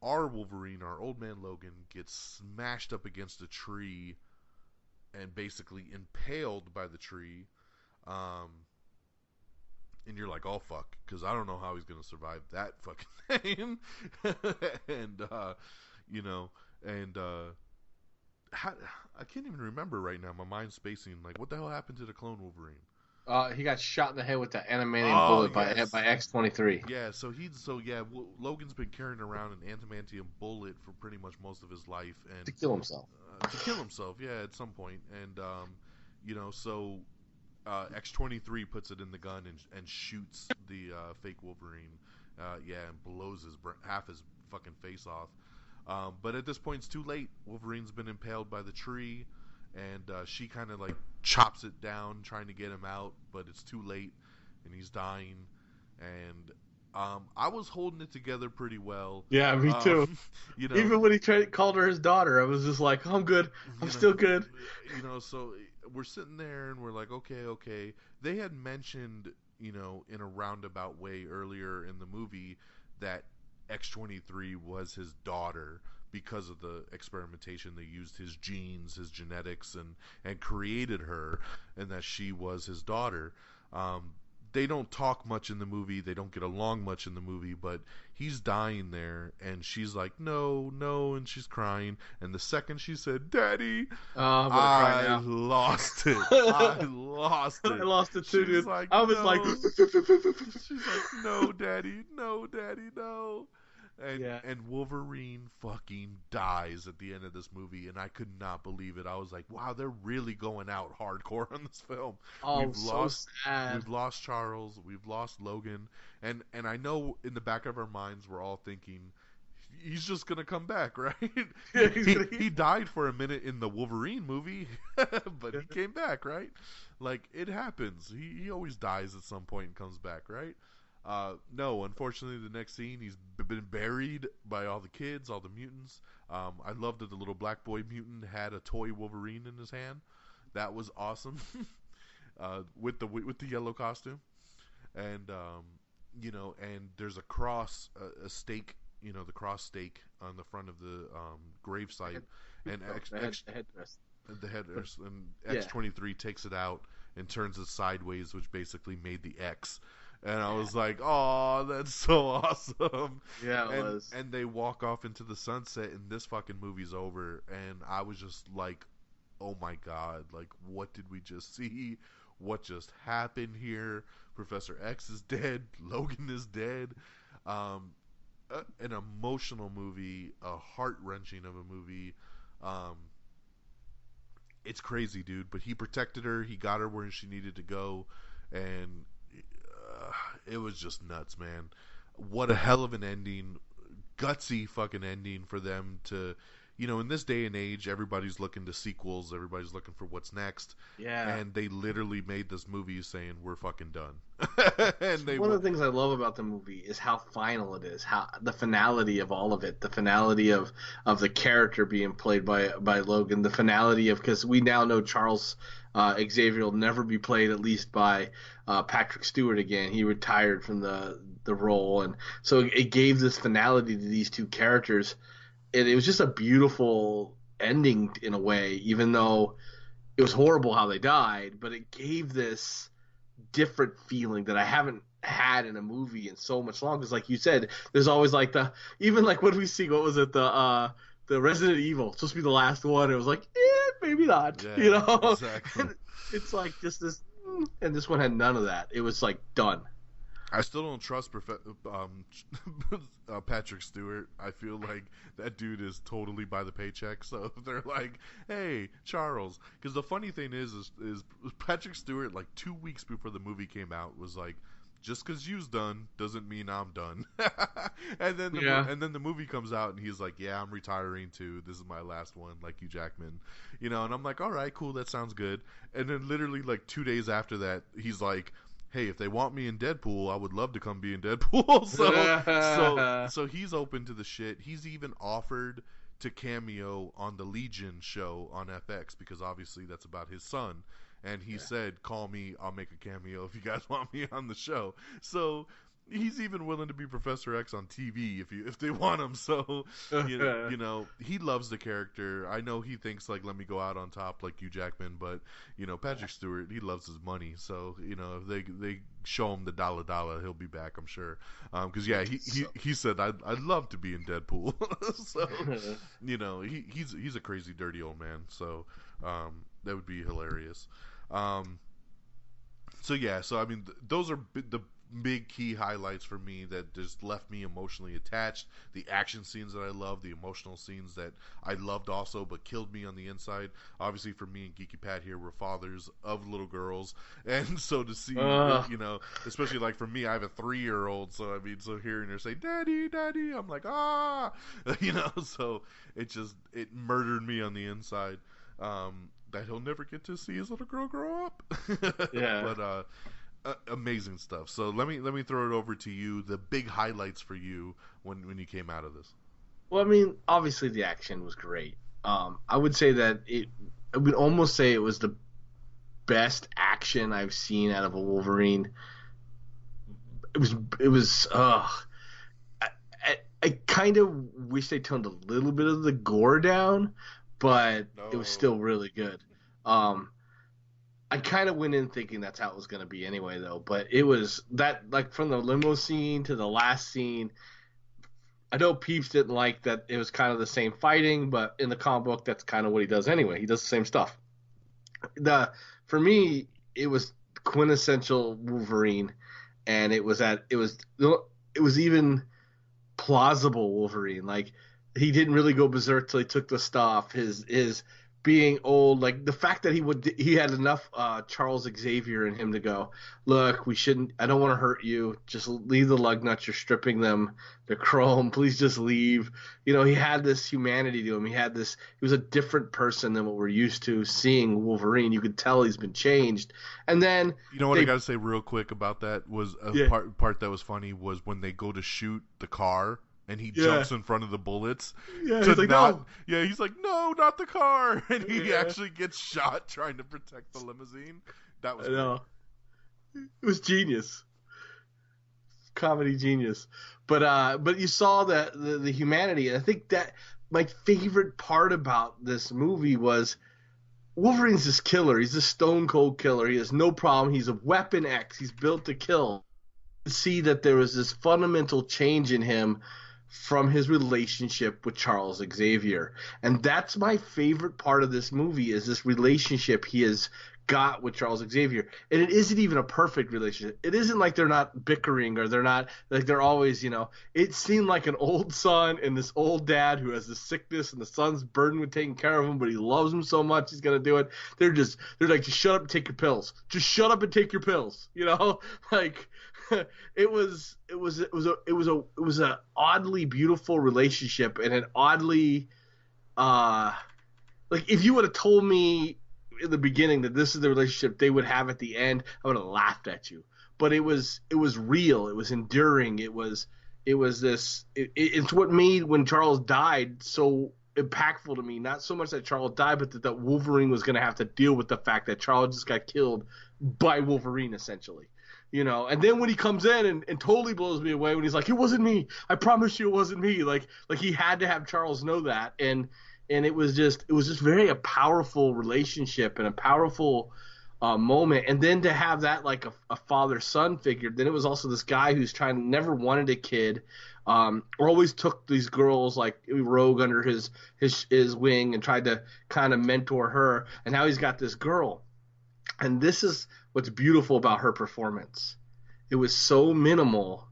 our Wolverine, our old man Logan, gets smashed up against a tree and basically impaled by the tree, and you're like, oh fuck, because I don't know how he's gonna survive that fucking thing. I can't even remember right now. My mind's spacing. What the hell happened to the clone Wolverine? He got shot in the head with the adamantium bullet by X-23. Yeah, Logan's been carrying around an adamantium bullet for pretty much most of his life, and to kill himself. Yeah, at some point, and X-23 puts it in the gun and shoots the fake Wolverine, and blows half his fucking face off. But at this point, it's too late. Wolverine's been impaled by the tree, and she kind of chops it down, trying to get him out, but it's too late, and he's dying. And I was holding it together pretty well. Yeah, me too. Even when he called her his daughter, I was just like, oh, I'm good. I'm still good. So we're sitting there, and we're like, okay. They had mentioned, in a roundabout way earlier in the movie that X-23 was his daughter because of the experimentation. They used his genes, his genetics, and created her, and that she was his daughter. They don't talk much in the movie. They don't get along much in the movie, but he's dying there, and she's like, no, and she's crying. And the second she said, Daddy, I lost it. I lost it. I lost it too, dude. Like, I was no. like... She's like, no, Daddy, no. And Wolverine fucking dies at the end of this movie, and I could not believe it. I was like, wow, they're really going out hardcore on this film. Oh, sad. We've lost Charles, we've lost Logan, and I know in the back of our minds we're all thinking he's just gonna come back, right? He died for a minute in the Wolverine movie, but he came back, right? Like, it happens. He always dies at some point and comes back, right? No, unfortunately, the next scene, he's been buried by all the kids, all the mutants. I loved that the little black boy mutant had a toy Wolverine in his hand. That was awesome. With the yellow costume, and and there's a cross, a stake, the cross stake on the front of the gravesite, and the headrest, and X-23 takes it out and turns it sideways, which basically made the X. And I was like, oh, that's so awesome. Yeah, it was. And they walk off into the sunset, and this fucking movie's over. And I was just like, oh my God, like, what did we just see? What just happened here? Professor X is dead. Logan is dead. An emotional movie, a heart-wrenching of a movie. It's crazy, dude. But he protected her. He got her where she needed to go. And it was just nuts, man. What a hell of an ending. Gutsy fucking ending for them to, in this day and age, everybody's looking to sequels. Everybody's looking for what's next. Yeah. And they literally made this movie saying, we're fucking done. And One of the things I love about the movie is how final it is, how the finality of all of it, the finality of the character being played by Logan, the finality of, because we now know Charles Xavier will never be played, at least by Patrick-Stewart again. He retired from the role, and so it gave this finality to these two characters. And it was just a beautiful ending in a way, even though it was horrible how they died, but it gave this different feeling that I haven't had in a movie in so much long. Because like you said, there's always like even like when we see, what was it, the Resident Evil, supposed to be the last one, it was like, maybe not, Exactly. It's like just this, and this one had none of that. It was like done. I still don't trust Patrick-Stewart. I feel like that dude is totally by the paycheck. So if they're like, hey, Charles. Because the funny thing is Patrick-Stewart, like 2 weeks before the movie came out, was like, just because you's done doesn't mean I'm done. and then the movie comes out, and he's like, yeah, I'm retiring too. This is my last one, like Hugh-Jackman. And I'm like, all right, cool, that sounds good. And then literally like 2 days after that, he's like, hey, if they want me in Deadpool, I would love to come be in Deadpool. So he's open to the shit. He's even offered to cameo on the Legion show on FX, because obviously that's about his son. And he said, call me, I'll make a cameo if you guys want me on the show. So he's even willing to be Professor X on TV if they want him. So he loves the character. I know he thinks like, let me go out on top like Hugh-Jackman, but Patrick-Stewart, he loves his money. So if they show him the dollar, he'll be back, I'm sure. Because he said I'd love to be in Deadpool. So he's a crazy dirty old man. So that would be hilarious. So I mean, those are the big key highlights for me that just left me emotionally attached. The action scenes that I loved, the emotional scenes that I loved also, but killed me on the inside. Obviously, for me and Geeky Pat here, we're fathers of little girls, and so to see, especially like for me, I have a 3-year-old, so I mean, so hearing her say "Daddy, Daddy," I'm like, so it murdered me on the inside. That he'll never get to see his little girl grow up. Yeah. But amazing stuff. So let me throw it over to you. The big highlights for you when you came out of this. Well, I mean, obviously the action was great. I would say that I would almost say it was the best action I've seen out of a Wolverine. It was. I kind of wish they toned a little bit of the gore down, but it was still really good. I kind of went in thinking that's how it was going to be anyway, though. But it was that, like, from the limo scene to the last scene. I know Peeps didn't like that it was kind of the same fighting, but in the comic book, that's kind of what he does anyway. He does the same stuff. For me, it was quintessential Wolverine, and it was even plausible Wolverine. Like, he didn't really go berserk till he took the stuff. His being old, like the fact that he had enough Charles Xavier in him to go, look, we shouldn't. I don't want to hurt you. Just leave the lug nuts. You're stripping them. They're chrome. Please just leave. You know, he had this humanity to him. He was a different person than what we're used to seeing Wolverine. You could tell he's been changed. And then you know what I got to say real quick about that was part that was funny was when they go to shoot the car. And he jumps in front of the bullets. Yeah, he's like, no. Yeah, he's like, no, not the car. And he actually gets shot trying to protect the limousine. That was great. It was genius. Comedy genius. But you saw the humanity. And I think that my favorite part about this movie was Wolverine's this killer. He's a stone cold killer. He has no problem. He's a Weapon X. He's built to kill. See that there was this fundamental change in him from his relationship with Charles Xavier. And that's my favorite part of this movie is this relationship he has got with Charles Xavier. And it isn't even a perfect relationship. It isn't like they're not bickering or they're not like they're always, it seemed like an old son and this old dad who has the sickness and the son's burdened with taking care of him, but he loves him so much he's going to do it. They're like, just shut up and take your pills. Just shut up and take your pills. Like it was a oddly beautiful relationship and an oddly like if you would have told me in the beginning that this is the relationship they would have at the end, I would have laughed at you. But it was real. It was enduring. It's what made when Charles died so impactful to me. Not so much that Charles died, but that Wolverine was going to have to deal with the fact that Charles just got killed by Wolverine essentially. And then when he comes in and totally blows me away when he's like, it wasn't me. I promise you it wasn't me. Like he had to have Charles know that. And it was just very a powerful relationship and a powerful moment. And then to have that like a father-son figure, then it was also this guy who's never wanted a kid, or always took these girls like Rogue under his wing and tried to kind of mentor her. And now he's got this girl. And this is what's beautiful about her performance. It was so minimal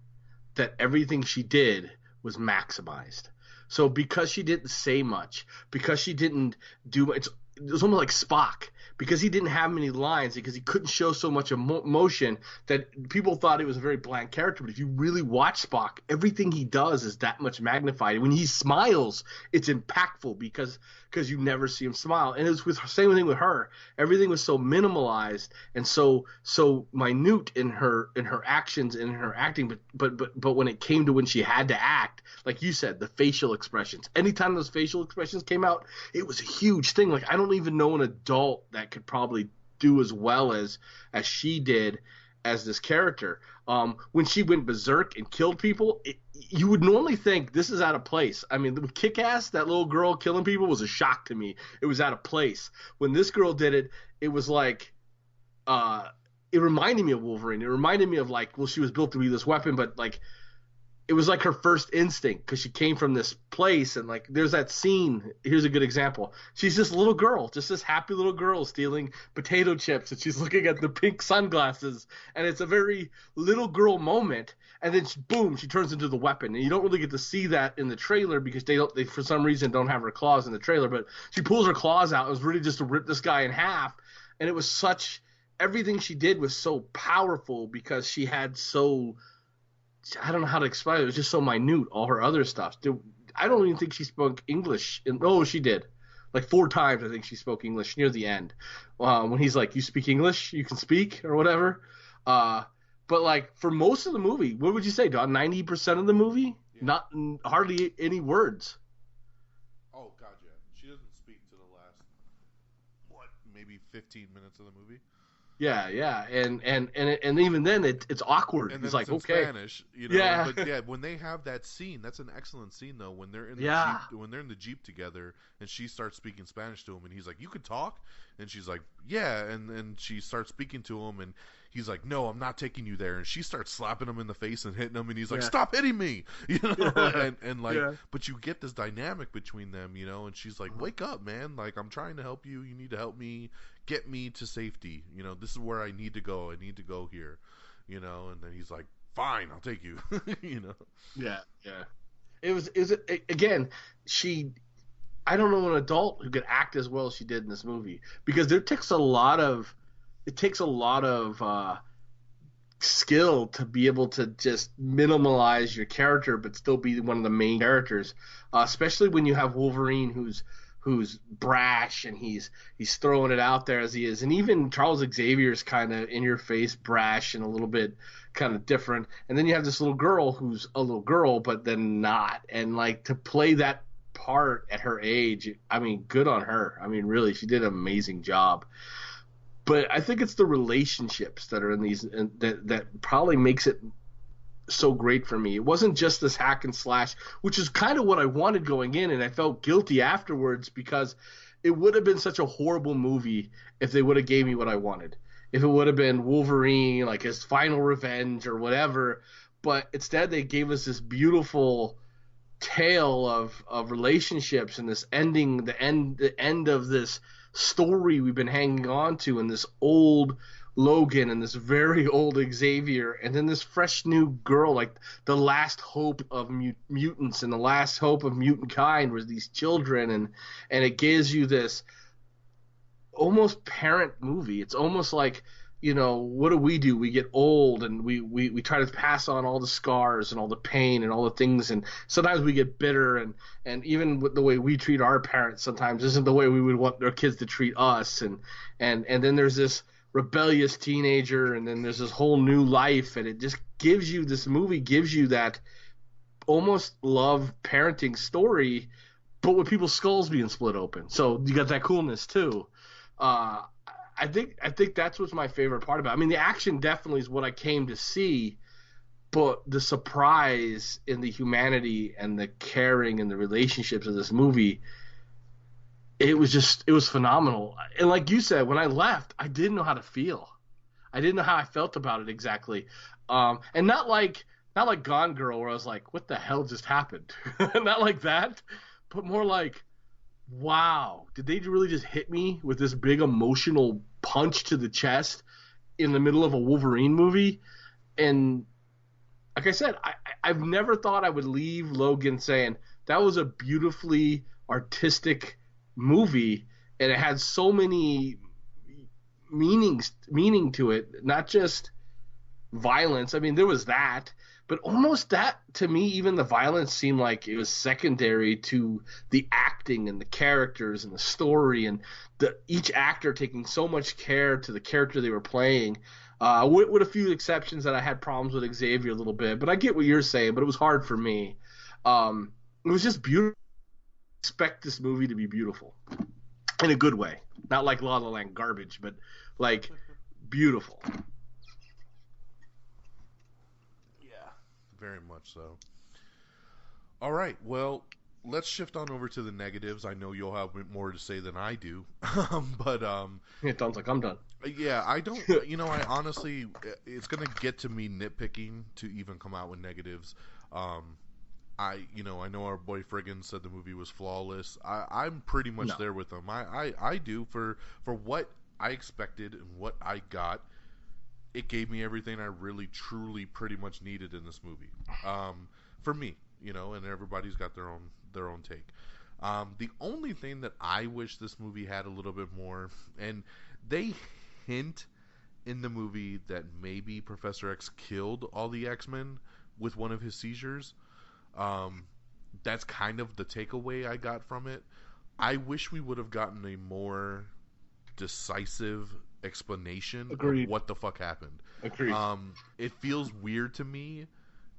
that everything she did was maximized. So because she didn't say much, because she didn't do much, it was almost like Spock. Because he didn't have many lines, because he couldn't show so much emotion that people thought he was a very bland character. But if you really watch Spock, everything he does is that much magnified. When he smiles, it's impactful because you never see him smile. And it was the same thing with her. Everything was so minimalized and so minute in her actions and in her acting. But when it came to when she had to act, like you said, the facial expressions. Anytime those facial expressions came out, it was a huge thing. Like I don't even know an adult that could probably do as well as she did as this character. When she went berserk and killed people, you would normally think this is out of place. I mean, Kick-Ass, that little girl killing people, was a shock to me. It was out of place. When this girl did it, it was like it reminded me of Wolverine. It reminded me of like, well, she was built to be this weapon, but like it was like her first instinct because she came from this place. And like there's that scene. Here's a good example. She's this little girl, just this happy little girl stealing potato chips, and she's looking at the pink sunglasses, and it's a very little girl moment. And then boom, she turns into the weapon, and you don't really get to see that in the trailer because they for some reason don't have her claws in the trailer. But she pulls her claws out. It was really just to rip this guy in half, and it was everything she did was so powerful because she had so. I don't know how to explain it. It was just so minute, all her other stuff. I don't even think she spoke English. She did. Like 4 times I think she spoke English near the end. When he's like, you speak English? You can speak? Or whatever. But like for most of the movie, what would you say, Don? 90% of the movie? Yeah. Not hardly any words. Oh, God, yeah. She doesn't speak to the last, maybe 15 minutes of the movie? Yeah, and even then it's awkward. And it's then like it's in okay, Spanish, Yeah, but yeah, when they have that scene, that's an excellent scene though. When they're in the Jeep, when they're in the Jeep together, and she starts speaking Spanish to him, and he's like, "You could talk," and she's like, "Yeah," and she starts speaking to him, and he's like, "No, I'm not taking you there," and she starts slapping him in the face and hitting him, and he's like, "Stop hitting me," but you get this dynamic between them, and she's like, "Wake up, man! Like I'm trying to help you. You need to help me." Get me to safety. This is where I need to go. I need to go here. And then he's like, fine, I'll take you. Yeah. Again, I don't know an adult who could act as well as she did in this movie, because it takes a lot of skill to be able to just minimalize your character but still be one of the main characters, especially when you have Wolverine who's brash and he's throwing it out there as he is, and even Charles Xavier's kind of in your face, brash and a little bit kind of different, and then you have this little girl who's a little girl but then not, and like to play that part at her age, I mean, good on her. I mean, really, she did an amazing job. But I think it's the relationships that are in these that probably makes it so great for me. It wasn't just this hack and slash, which is kind of what I wanted going in, and I felt guilty afterwards because it would have been such a horrible movie if they would have gave me what I wanted. If it would have been Wolverine, like his final revenge or whatever, but instead they gave us this beautiful tale of relationships and this ending, the end of this story we've been hanging on to, and this old Logan and this very old Xavier, and then this fresh new girl, like the last hope of mutants and the last hope of mutant kind was these children, and it gives you this almost parent movie. It's almost like, you know, what do? We get old and we try to pass on all the scars and all the pain and all the things, and sometimes we get bitter, and even with the way we treat our parents sometimes isn't the way we would want our kids to treat us, and then there's this rebellious teenager, and then there's this whole new life, and it just gives you, this movie gives you that almost love parenting story, but with people's skulls being split open. So you got that coolness too. I think that's what's my favorite part about it. I mean, the action definitely is what I came to see, but the surprise in the humanity and the caring and the relationships of this movie, it was phenomenal. And like you said, when I left, I didn't know how to feel. I didn't know how I felt about it exactly. And not like Gone Girl, where I was like, what the hell just happened? Not like that, but more like, wow, did they really just hit me with this big emotional punch to the chest in the middle of a Wolverine movie? And like I said, I've never thought I would leave Logan saying that was a beautifully artistic movie, and it had so many meaning to it, not just violence. I mean, there was that, but almost that, to me, even the violence seemed like it was secondary to the acting and the characters and the story, and each actor taking so much care to the character they were playing, with a few exceptions that I had problems with Xavier a little bit, but I get what you're saying, but it was hard for me. It was just beautiful. I expect this movie to be beautiful in a good way, not like La La Land garbage, but like beautiful. Very much so. All right, well, let's shift on over to the negatives. I know you'll have more to say than I do, but it sounds like I'm done. Yeah, I don't. I honestly, it's gonna get to me nitpicking to even come out with negatives. I know our boy Friggin said the movie was flawless. I'm pretty much there with him. I do for what I expected and what I got. It gave me everything I really, truly, pretty much needed in this movie. For me, and everybody's got their own take. The only thing that I wish this movie had a little bit more, and they hint in the movie that maybe Professor X killed all the X-Men with one of his seizures. That's kind of the takeaway I got from it. I wish we would have gotten a more decisive explanation of what the fuck happened. Agreed. It feels weird to me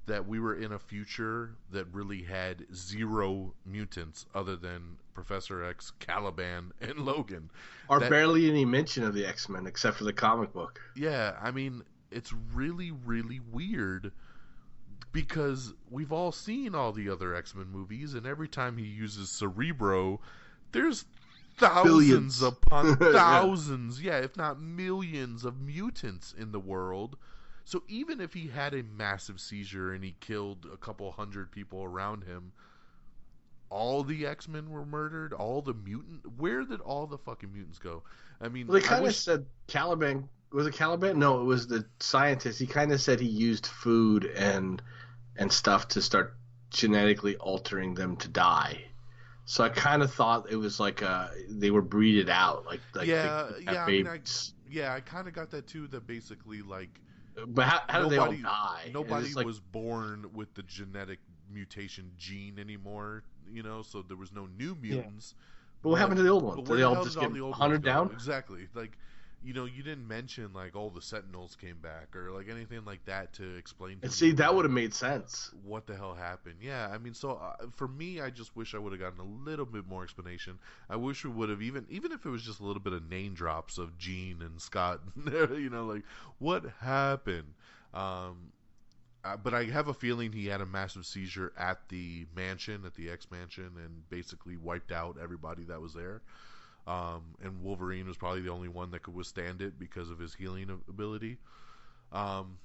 that we were in a future that really had zero mutants other than Professor X, Caliban, and Logan. Or barely any mention of the X-Men except for the comic book. Yeah, I mean, it's really, really weird because we've all seen all the other X-Men movies, and every time he uses Cerebro, there's thousands upon thousands, if not millions of mutants in the world. So even if he had a massive seizure and he killed a couple hundred people around him, all the X-Men were murdered, all the where did all the fucking mutants go? I mean, well, they kind of said Caliban, was it Caliban? No, it was the scientist. He kind of said he used food and stuff to start genetically altering them to die. So I kind of thought it was like they were breeded out, like babies. I kind of got that too. That basically, like, but how did they all die? Nobody was born with the genetic mutation gene anymore, so there was no new mutants. Yeah. But what happened to the old ones? Did they all just get hunted down? Exactly. Like, you didn't mention, like, all the Sentinels came back or, like, anything like that to explain to see, that would have made sense. What the hell happened? Yeah, I mean, so for me, I just wish I would have gotten a little bit more explanation. I wish we would have even if it was just a little bit of name drops of Jean and Scott, like, what happened? But I have a feeling he had a massive seizure at the mansion, at the X mansion, and basically wiped out everybody that was there. And Wolverine was probably the only one that could withstand it because of his healing ability. I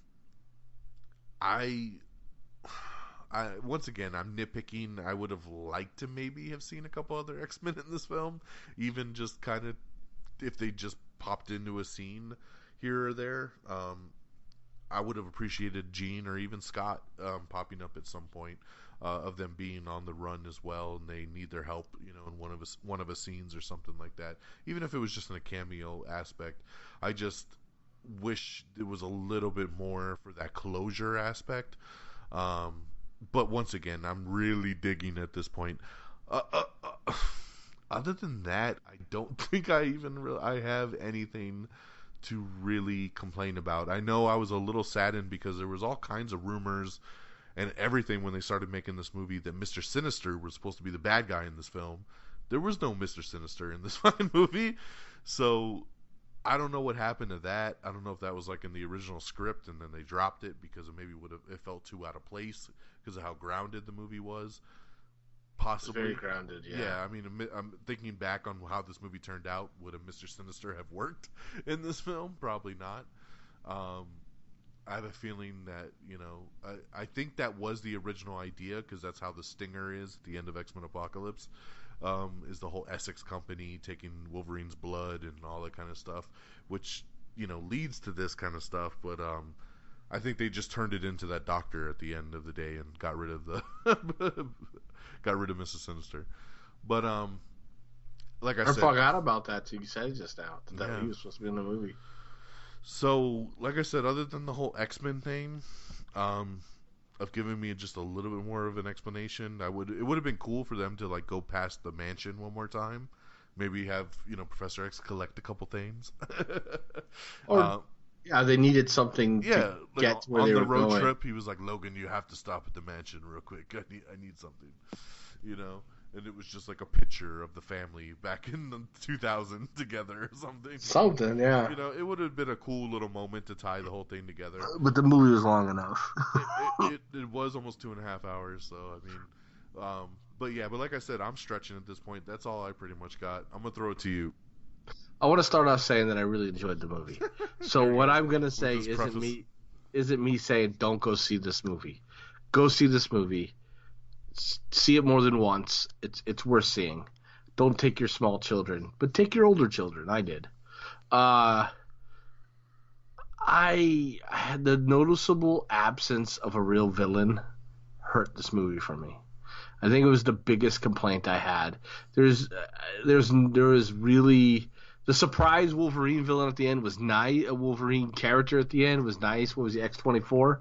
once again, I'm nitpicking. I would have liked to maybe have seen a couple other X-Men in this film, even just kind of if they just popped into a scene here or there. I would have appreciated Jean or even Scott popping up at some point. Of them being on the run as well, and they need their help, in one of a scenes or something like that. Even if it was just in a cameo aspect, I just wish there was a little bit more for that closure aspect. But once again, I'm really digging at this point. Other than that, I don't think I have anything to really complain about. I know I was a little saddened because there was all kinds of rumors and everything when they started making this movie that Mr. Sinister was supposed to be the bad guy in this film. There was no Mr. Sinister in this fucking movie. So I don't know what happened to that. I don't know if that was like in the original script and then they dropped it because it felt too out of place because of how grounded the movie was. Possibly. Very grounded, yeah. Yeah, I mean, I'm thinking back on how this movie turned out. Would a Mr. Sinister have worked in this film? Probably not. I have a feeling that, I think that was the original idea because that's how the Stinger is at the end of X-Men Apocalypse, is the whole Essex company taking Wolverine's blood and all that kind of stuff, which, leads to this kind of stuff. But I think they just turned it into that doctor at the end of the day and got rid of Mrs. Sinister. But like I said, I forgot about that too. You said it just now that he was supposed to be in the movie. So, like I said, other than the whole X-Men thing, of giving me just a little bit more of an explanation, it would have been cool for them to like go past the mansion one more time. Maybe have Professor X collect a couple things. Or they needed something to get to where they were going. On the road trip, he was like, "Logan, you have to stop at the mansion real quick. I need something," And it was just like a picture of the family back in the 2000 together or something. Something, yeah. It would have been a cool little moment to tie the whole thing together. But the movie was long enough. it was almost 2.5 hours, so I mean, but like I said, I'm stretching at this point. That's all I pretty much got. I'm gonna throw it to you. I want to start off saying that I really enjoyed the movie. So what I'm gonna say isn't me saying don't go see this movie. Go see this movie. See it more than once. It's worth seeing. Don't take your small children, but take your older children. I did. I had the noticeable absence of a real villain hurt this movie for me. I think it was the biggest complaint I had. There is really the surprise Wolverine villain at the end was nice. A Wolverine character at the end was nice. What was the X-24?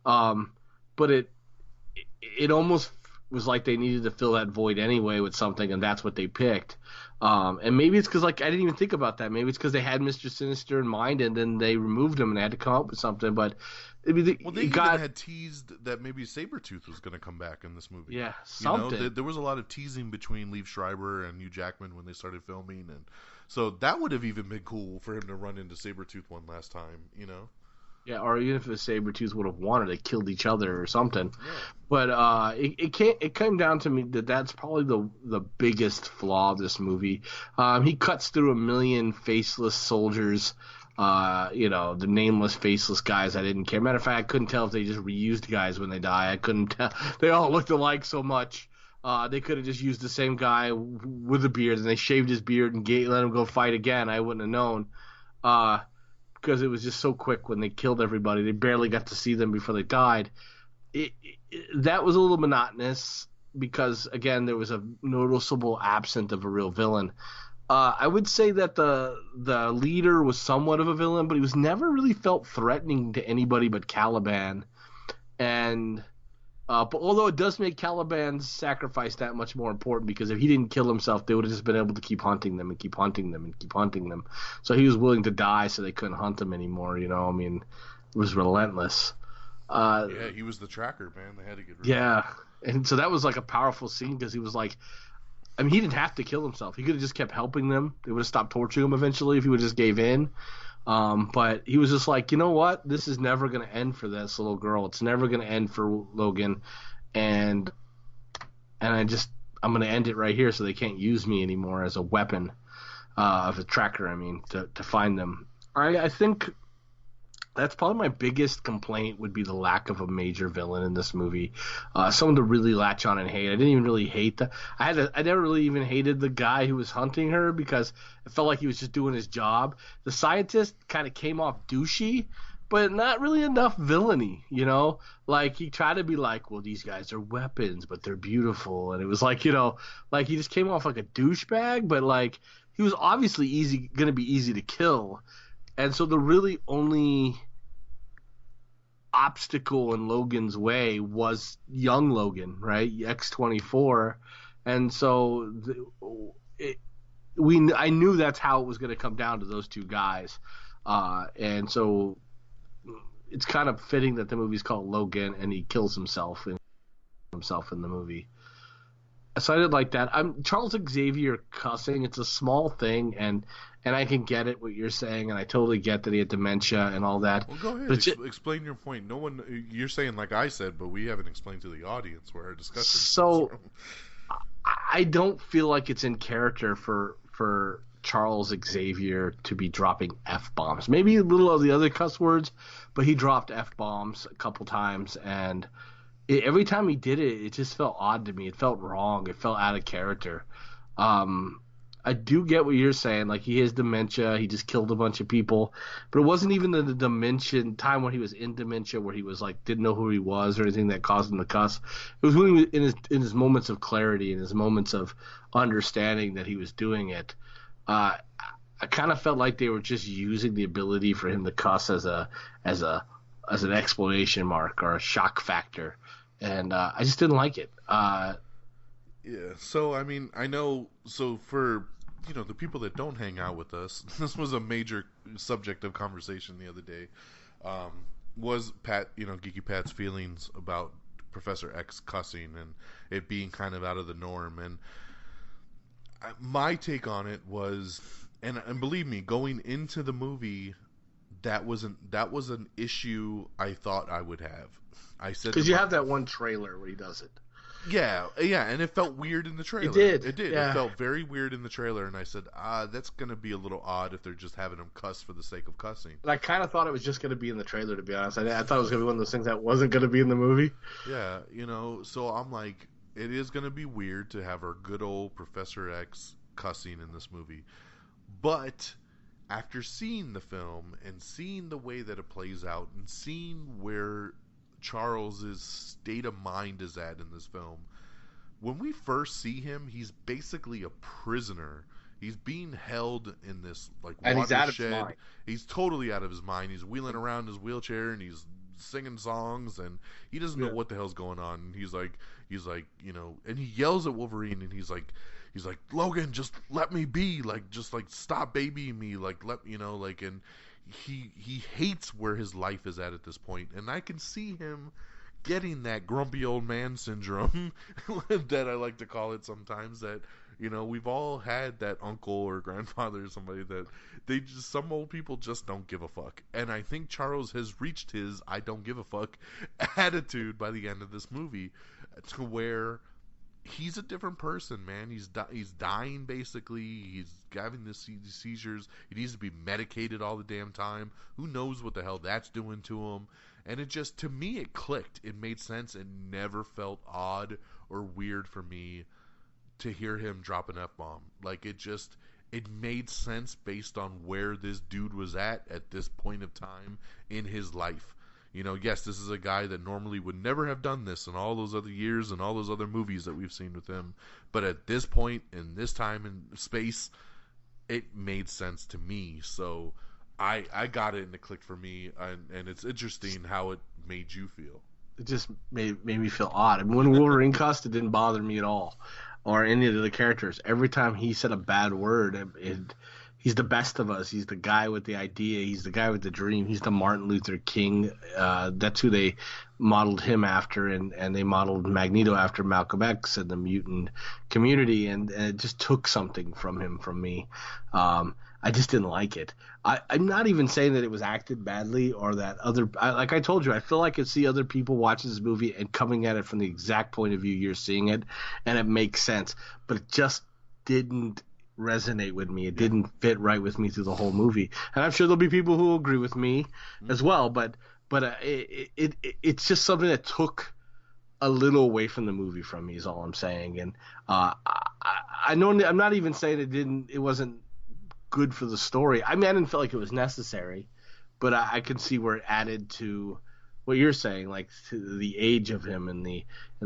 But it almost was like they needed to fill that void anyway with something, and that's what they picked. And maybe it's because I didn't even think about that. Maybe it's because they had Mr. Sinister in mind, and then they removed him, and they had to come up with something. But they even had teased that maybe Sabretooth was going to come back in this movie. Yeah, something. There was a lot of teasing between Liev Schreiber and Hugh Jackman when they started filming, and so that would have even been cool for him to run into Sabretooth one last time. Yeah, or even if the Sabretooth would have won, they killed each other or something. Yeah. But it came down to me that's probably the biggest flaw of this movie. He cuts through 1 million faceless soldiers, the nameless, faceless guys. I didn't care. Matter of fact, I couldn't tell if they just reused guys when they die. I couldn't tell. They all looked alike so much. They could have just used the same guy with a beard, and they shaved his beard and let him go fight again. I wouldn't have known. Because it was just so quick when they killed everybody. They barely got to see them before they died. that was a little monotonous because, again, there was a noticeable absence of a real villain. I would say that the leader was somewhat of a villain, but he was never really felt threatening to anybody but Caliban. And but although it does make Caliban's sacrifice that much more important, because if he didn't kill himself, they would have just been able to keep hunting them and keep hunting them and keep hunting them. So he was willing to die so they couldn't hunt him anymore. I mean, it was relentless. Yeah, he was the tracker, man. They had to get rid of him. Yeah, and so that was like a powerful scene because he was like, I mean, he didn't have to kill himself. He could have just kept helping them. They would have stopped torturing him eventually if he would have just gave in. But he was just like, you know what? This is never going to end for this little girl. It's never going to end for Logan. And I'm going to end it right here so they can't use me anymore as a weapon, of a tracker, to find them. I think that's probably my biggest complaint would be the lack of a major villain in this movie. Someone to really latch on and hate. I didn't even really hate that. I never really even hated the guy who was hunting her because it felt like he was just doing his job. The scientist kind of came off douchey, but not really enough villainy, Like, he tried to be like, well, these guys are weapons, but they're beautiful. And it was like, like he just came off like a douchebag, but like he was obviously going to be easy to kill. And so the really only obstacle in Logan's way was young Logan, right? X-24. And so I knew that's how it was going to come down to those two guys. And so it's kind of fitting that the movie's called Logan and he kills himself in the movie. So I did like that. Charles Xavier cussing. It's a small thing, and I can get it what you're saying, and I totally get that he had dementia and all that. Well, go ahead. Explain your point. No one. You're saying like I said, but we haven't explained to the audience where our discussion. So I don't feel like it's in character for Charles Xavier to be dropping F-bombs. Maybe a little of the other cuss words, but he dropped F-bombs a couple times, and every time he did it, it just felt odd to me. It felt wrong. It felt out of character. I do get what you're saying. Like, he has dementia. He just killed a bunch of people. But it wasn't even the dementia time when he was in dementia, where he was like didn't know who he was or anything that caused him to cuss. It was when he was in his moments of clarity and his moments of understanding that he was doing it. I kind of felt like they were just using the ability for him to cuss as an exclamation mark or a shock factor. And I just didn't like it. Yeah, so I mean, I know. So for the people that don't hang out with us, this was a major subject of conversation the other day. Was Pat, Geeky Pat's feelings about Professor X cussing and it being kind of out of the norm, and my take on it was, and believe me, going into the movie, that was an issue I thought I would have. I said because you have that one trailer where he does it. Yeah, and it felt weird in the trailer. It did. Yeah. It felt very weird in the trailer, and I said, that's going to be a little odd if they're just having him cuss for the sake of cussing. And I kind of thought it was just going to be in the trailer, to be honest. I thought it was going to be one of those things that wasn't going to be in the movie. Yeah, so I'm like, it is going to be weird to have our good old Professor X cussing in this movie. But after seeing the film and seeing the way that it plays out and seeing where Charles's state of mind is at in this film, when we first see him, he's basically a prisoner. He's being held in this and watershed. He's out of his mind. He's totally out of his mind. He's wheeling around his wheelchair and he's singing songs and he doesn't know what the hell's going on. And he's like, and he yells at Wolverine and he's like, Logan, just let me be, just stop babying me, and he hates where his life is at this point, and I can see him getting that grumpy old man syndrome that I like to call it sometimes, that we've all had that uncle or grandfather or somebody that some old people just don't give a fuck, and I think Charles has reached his I don't give a fuck attitude by the end of this movie, to where he's a different person, man. He's dying, basically. He's having these seizures. He needs to be medicated all the damn time. Who knows what the hell that's doing to him? And it just, to me, it clicked. It made sense. It never felt odd or weird for me to hear him drop an F-bomb. It made sense based on where this dude was at this point of time in his life. You know, yes, this is a guy that normally would never have done this in all those other years and all those other movies that we've seen with him. But at this point, in this time and space, it made sense to me. So I got it and it clicked for me. And it's interesting how it made you feel. It just made me feel odd. I mean, when Wolverine cussed, it didn't bother me at all, or any of the other characters. Every time he said a bad word, he's the best of us. He's the guy with the idea. He's the guy with the dream. He's the Martin Luther King. That's who they modeled him after, and they modeled Magneto after Malcolm X and the mutant community, and it just took something from me. I just didn't like it. I'm not even saying that it was acted badly or that like I told you, I feel like I could see other people watching this movie and coming at it from the exact point of view you're seeing it, and it makes sense. But it just didn't resonate with me. It didn't fit right with me through the whole movie. And I'm sure there'll be people who will agree with me as well. But it's just something that took a little away from the movie from me is all I'm saying. And I know I'm not even saying it wasn't good for the story. I mean, I didn't feel like it was necessary, but I could see where it added to what you're saying, like to the age of him and the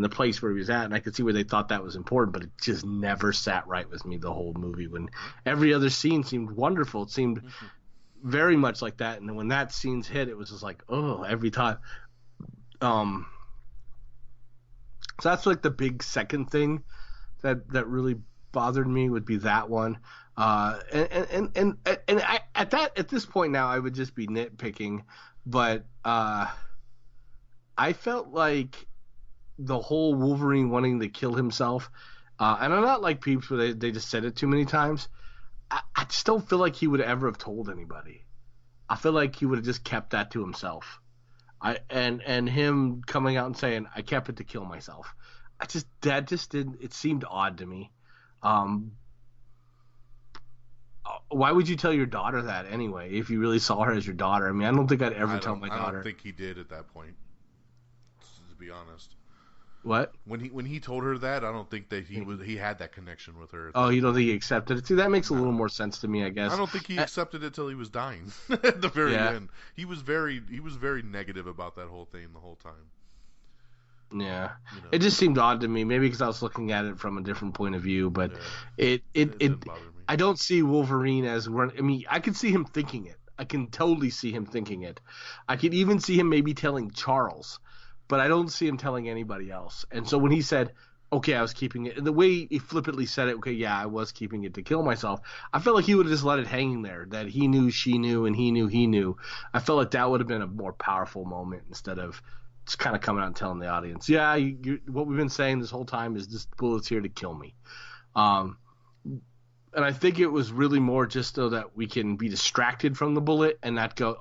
place where he was at, and I could see where they thought that was important, but it just never sat right with me the whole movie. When every other scene seemed wonderful, it seemed very much like that, and when that scene's hit, it was just like, oh, every time. So that's like the big second thing that really bothered me would be that one. And at this point now, I would just be nitpicking, but I felt like the whole Wolverine wanting to kill himself, and I'm not like peeps where they just said it too many times. I just don't feel like he would ever have told anybody. I feel like he would have just kept that to himself. And him coming out and saying, I kept it to kill myself. That just didn't, it seemed odd to me. Why would you tell your daughter that anyway, if you really saw her as your daughter? I mean, I don't think I'd ever tell my daughter. I don't think he did at that point, to be honest. What? When he told her that, I don't think that he had that connection with her. Oh, you don't think he accepted it? See, that makes a little more sense to me, I guess. I don't think he accepted it till he was dying at the very end. He was very negative about that whole thing the whole time. Yeah, you know. It just seemed odd to me. Maybe because I was looking at it from a different point of view, but it didn't bother me. I don't see Wolverine as. I mean, I could see him thinking it. I can totally see him thinking it. I could even see him maybe telling Charles, but I don't see him telling anybody else. And so when he said, "Okay, I was keeping it," and the way he flippantly said it, "Okay, yeah, I was keeping it to kill myself," I felt like he would have just let it hanging there. That he knew, she knew, and he knew, he knew. I felt like that would have been a more powerful moment instead of just kind of coming out and telling the audience, "Yeah, what we've been saying this whole time is this bullet's here to kill me." And I think it was really more just so that we can be distracted from the bullet and not go,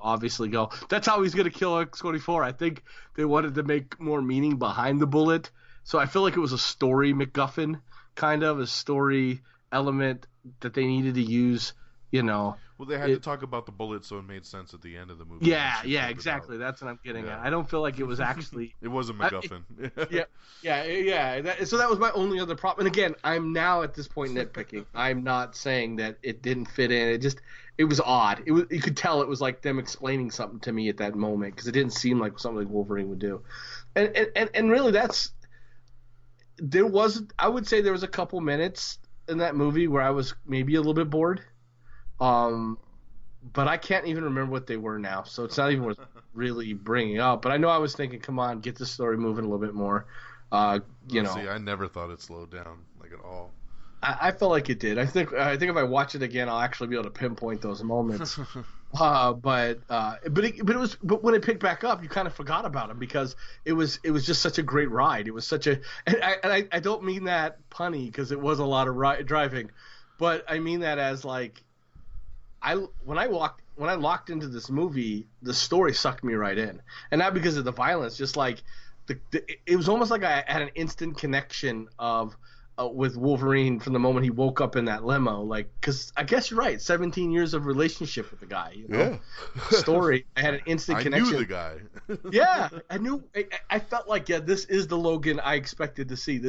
that's how he's going to kill X-24. I think they wanted to make more meaning behind the bullet. So I feel like it was a story MacGuffin, kind of a story element that they needed to use, you know. Well, they had to talk about the bullet, so it made sense at the end of the movie. Yeah, exactly. That's what I'm getting at. I don't feel like it was actually... It was a MacGuffin. So that was my only other problem. And again, I'm now at this point nitpicking. I'm not saying that it didn't fit in. It was odd. You could tell it was like them explaining something to me at that moment, because it didn't seem like something like Wolverine would do. And really, I would say there was a couple minutes in that movie where I was maybe a little bit bored. But I can't even remember what they were now, so it's not even worth really bringing up. But I know I was thinking, come on, get the story moving a little bit more. See, I never thought it slowed down like at all. I felt like it did. I think if I watch it again, I'll actually be able to pinpoint those moments. But when it picked back up, you kind of forgot about him because it was just such a great ride. It was such a, and I don't mean that punny because it was a lot of driving, but I mean that as like. When I locked into this movie, the story sucked me right in, and not because of the violence, just like it was almost like I had an instant connection with Wolverine from the moment he woke up in that limo. Like, because I guess you're right, 17 years of relationship with the guy. You know? Yeah. Story. I had an instant connection. I knew the guy. Yeah, I knew. I felt like, this is the Logan I expected to see.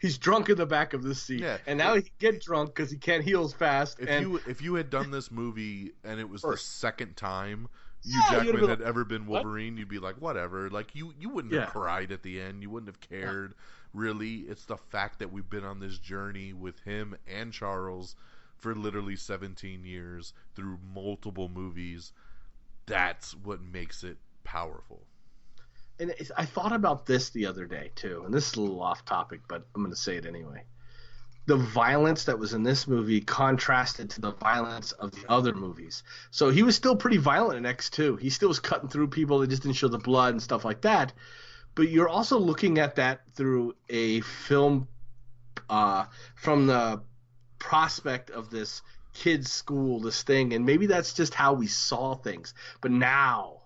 He's drunk in the back of this seat, and now he can get drunk because he can't heal as fast. If you had done this movie and it was the second time Hugh you'd have Jackman been had like, ever been what? Wolverine, you'd be like, whatever. Like you wouldn't Yeah. have cried at the end. You wouldn't have cared. Really, it's the fact that we've been on this journey with him and Charles for literally 17 years through multiple movies. That's what makes it powerful. And I thought about this the other day too, and this is a little off topic, but I'm going to say it anyway. The violence that was in this movie contrasted to the violence of the other movies. So he was still pretty violent in X2. He still was cutting through people. They just didn't show the blood and stuff like that. But you're also looking at that through a film from the prospect of this kid's school, this thing, and maybe that's just how we saw things. But now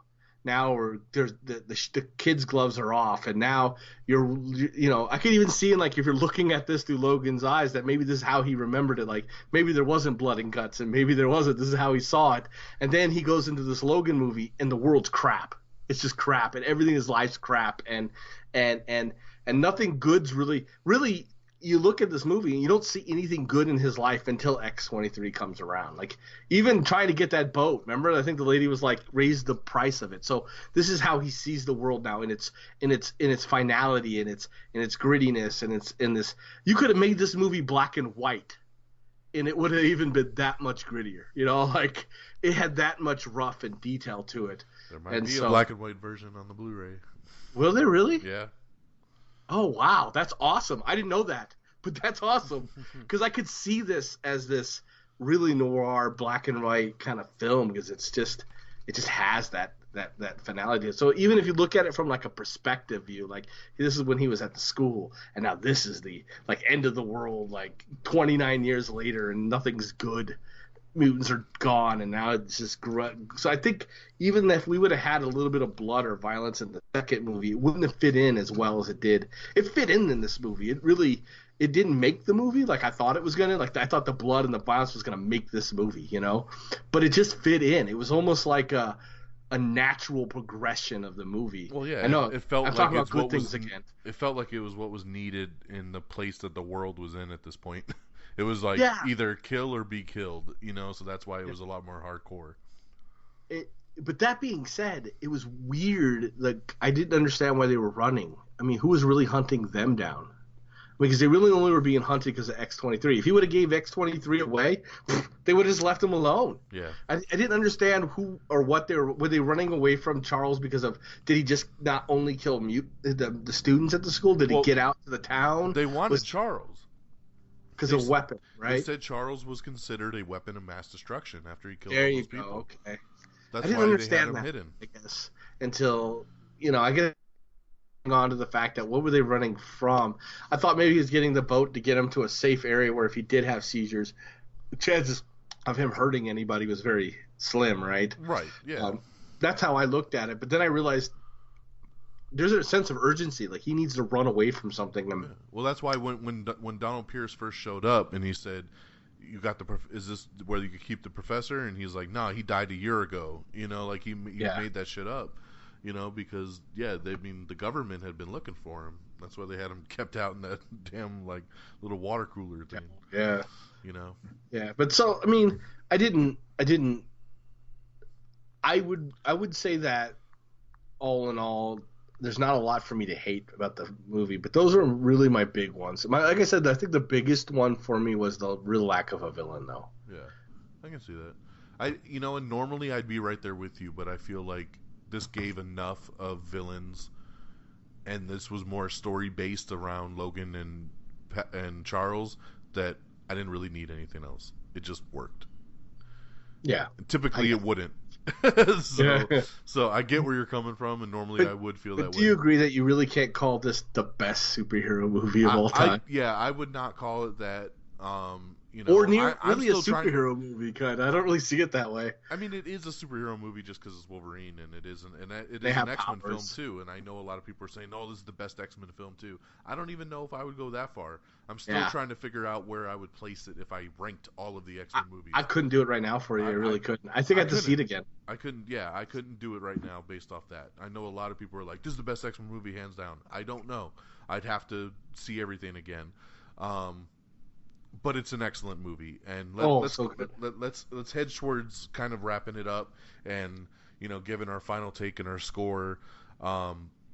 there's the kids' gloves are off, and now I could even see in, like, if you're looking at this through Logan's eyes, that maybe this is how he remembered it. Like, maybe there wasn't blood and guts, and maybe there wasn't. This is how he saw it. And then he goes into this Logan movie, and the world's crap. It's just crap, and everything in his life's crap, and nothing good's really. You look at this movie and you don't see anything good in his life until X-23 comes around. Like, even trying to get that boat. Remember, I think the lady was like, raise the price of it. So this is how he sees the world now, in its finality, in its grittiness, and it's in this. You could have made this movie black and white, and it would have even been that much grittier. Like, it had that much rough and detail to it. There might be a black and white version on the Blu-ray. Will there really? Yeah. Oh, wow. That's awesome. I didn't know that, but that's awesome, because I could see this as this really noir black and white kind of film, because it just has that finality. So even if you look at it from like a perspective view, like, this is when he was at the school, and now this is the like end of the world, like 29 years later, and nothing's good. Mutants are gone, and now it's just so I think even if we would have had a little bit of blood or violence in the second movie, it wouldn't have fit in as well as it did. It fit in this movie. It didn't make the movie like I thought it was gonna. Like, I thought the blood and the violence was gonna make this movie, but it just fit in. It was almost like a natural progression of the movie. Well, yeah, I know. it felt I'm like talking it's about what good was, things again. It felt like it was what was needed in the place that the world was in at this point. It was like either kill or be killed, so that's why it was a lot more hardcore. But that being said, it was weird. Like, I didn't understand why they were running. I mean, who was really hunting them down? Because they really only were being hunted because of X-23. If he would have gave X-23 away, they would have just left him alone. Yeah. I didn't understand who or what they were they running away from Charles because of, did he just not only kill the students at the school? Did he get out to the town? They wanted Charles. Because of a weapon, right? They said Charles was considered a weapon of mass destruction after he killed all those people. Okay. That's I didn't why understand they had him that, hidden. I guess, until, I get on to the fact that what were they running from? I thought maybe he was getting the boat to get him to a safe area where if he did have seizures, the chances of him hurting anybody was very slim, right? Right, yeah. That's how I looked at it. But then I realized there's a sense of urgency. Like, he needs to run away from something. Yeah. Well, that's why when Donald Pierce first showed up and he said, "You got is this where you could keep the professor?" And he's like, "No, he died a year ago." Like he made that shit up. Because the government had been looking for him. That's why they had him kept out in that damn like little water cooler thing. Yeah. Yeah. But so, I mean, I would say that all in all, there's not a lot for me to hate about the movie, but those are really my big ones. Like I said, I think the biggest one for me was the real lack of a villain, though. Yeah, I can see that. And normally I'd be right there with you, but I feel like this gave enough of villains, and this was more story based around Logan and Charles, that I didn't really need anything else. It just worked. Yeah. Typically it wouldn't. So I get where you're coming from, and normally I would feel that way. Do you agree that you really can't call this the best superhero movie of all time? I would not call it that. Or really a superhero movie, kind of. I don't really see it that way. I mean, it is a superhero movie just because it's Wolverine, and it is an X-Men film too. And I know a lot of people are saying, "Oh, this is the best X-Men film too." I don't even know if I would go that far. I'm still trying to figure out where I would place it if I ranked all of the X-Men movies. I couldn't do it right now for you. I really couldn't. I think I have to see it again. I couldn't. Yeah, I couldn't do it right now based off that. I know a lot of people are like, "This is the best X-Men movie, hands down." I don't know. I'd have to see everything again. But it's an excellent movie, and let's head towards kind of wrapping it up. And giving our final take and our score.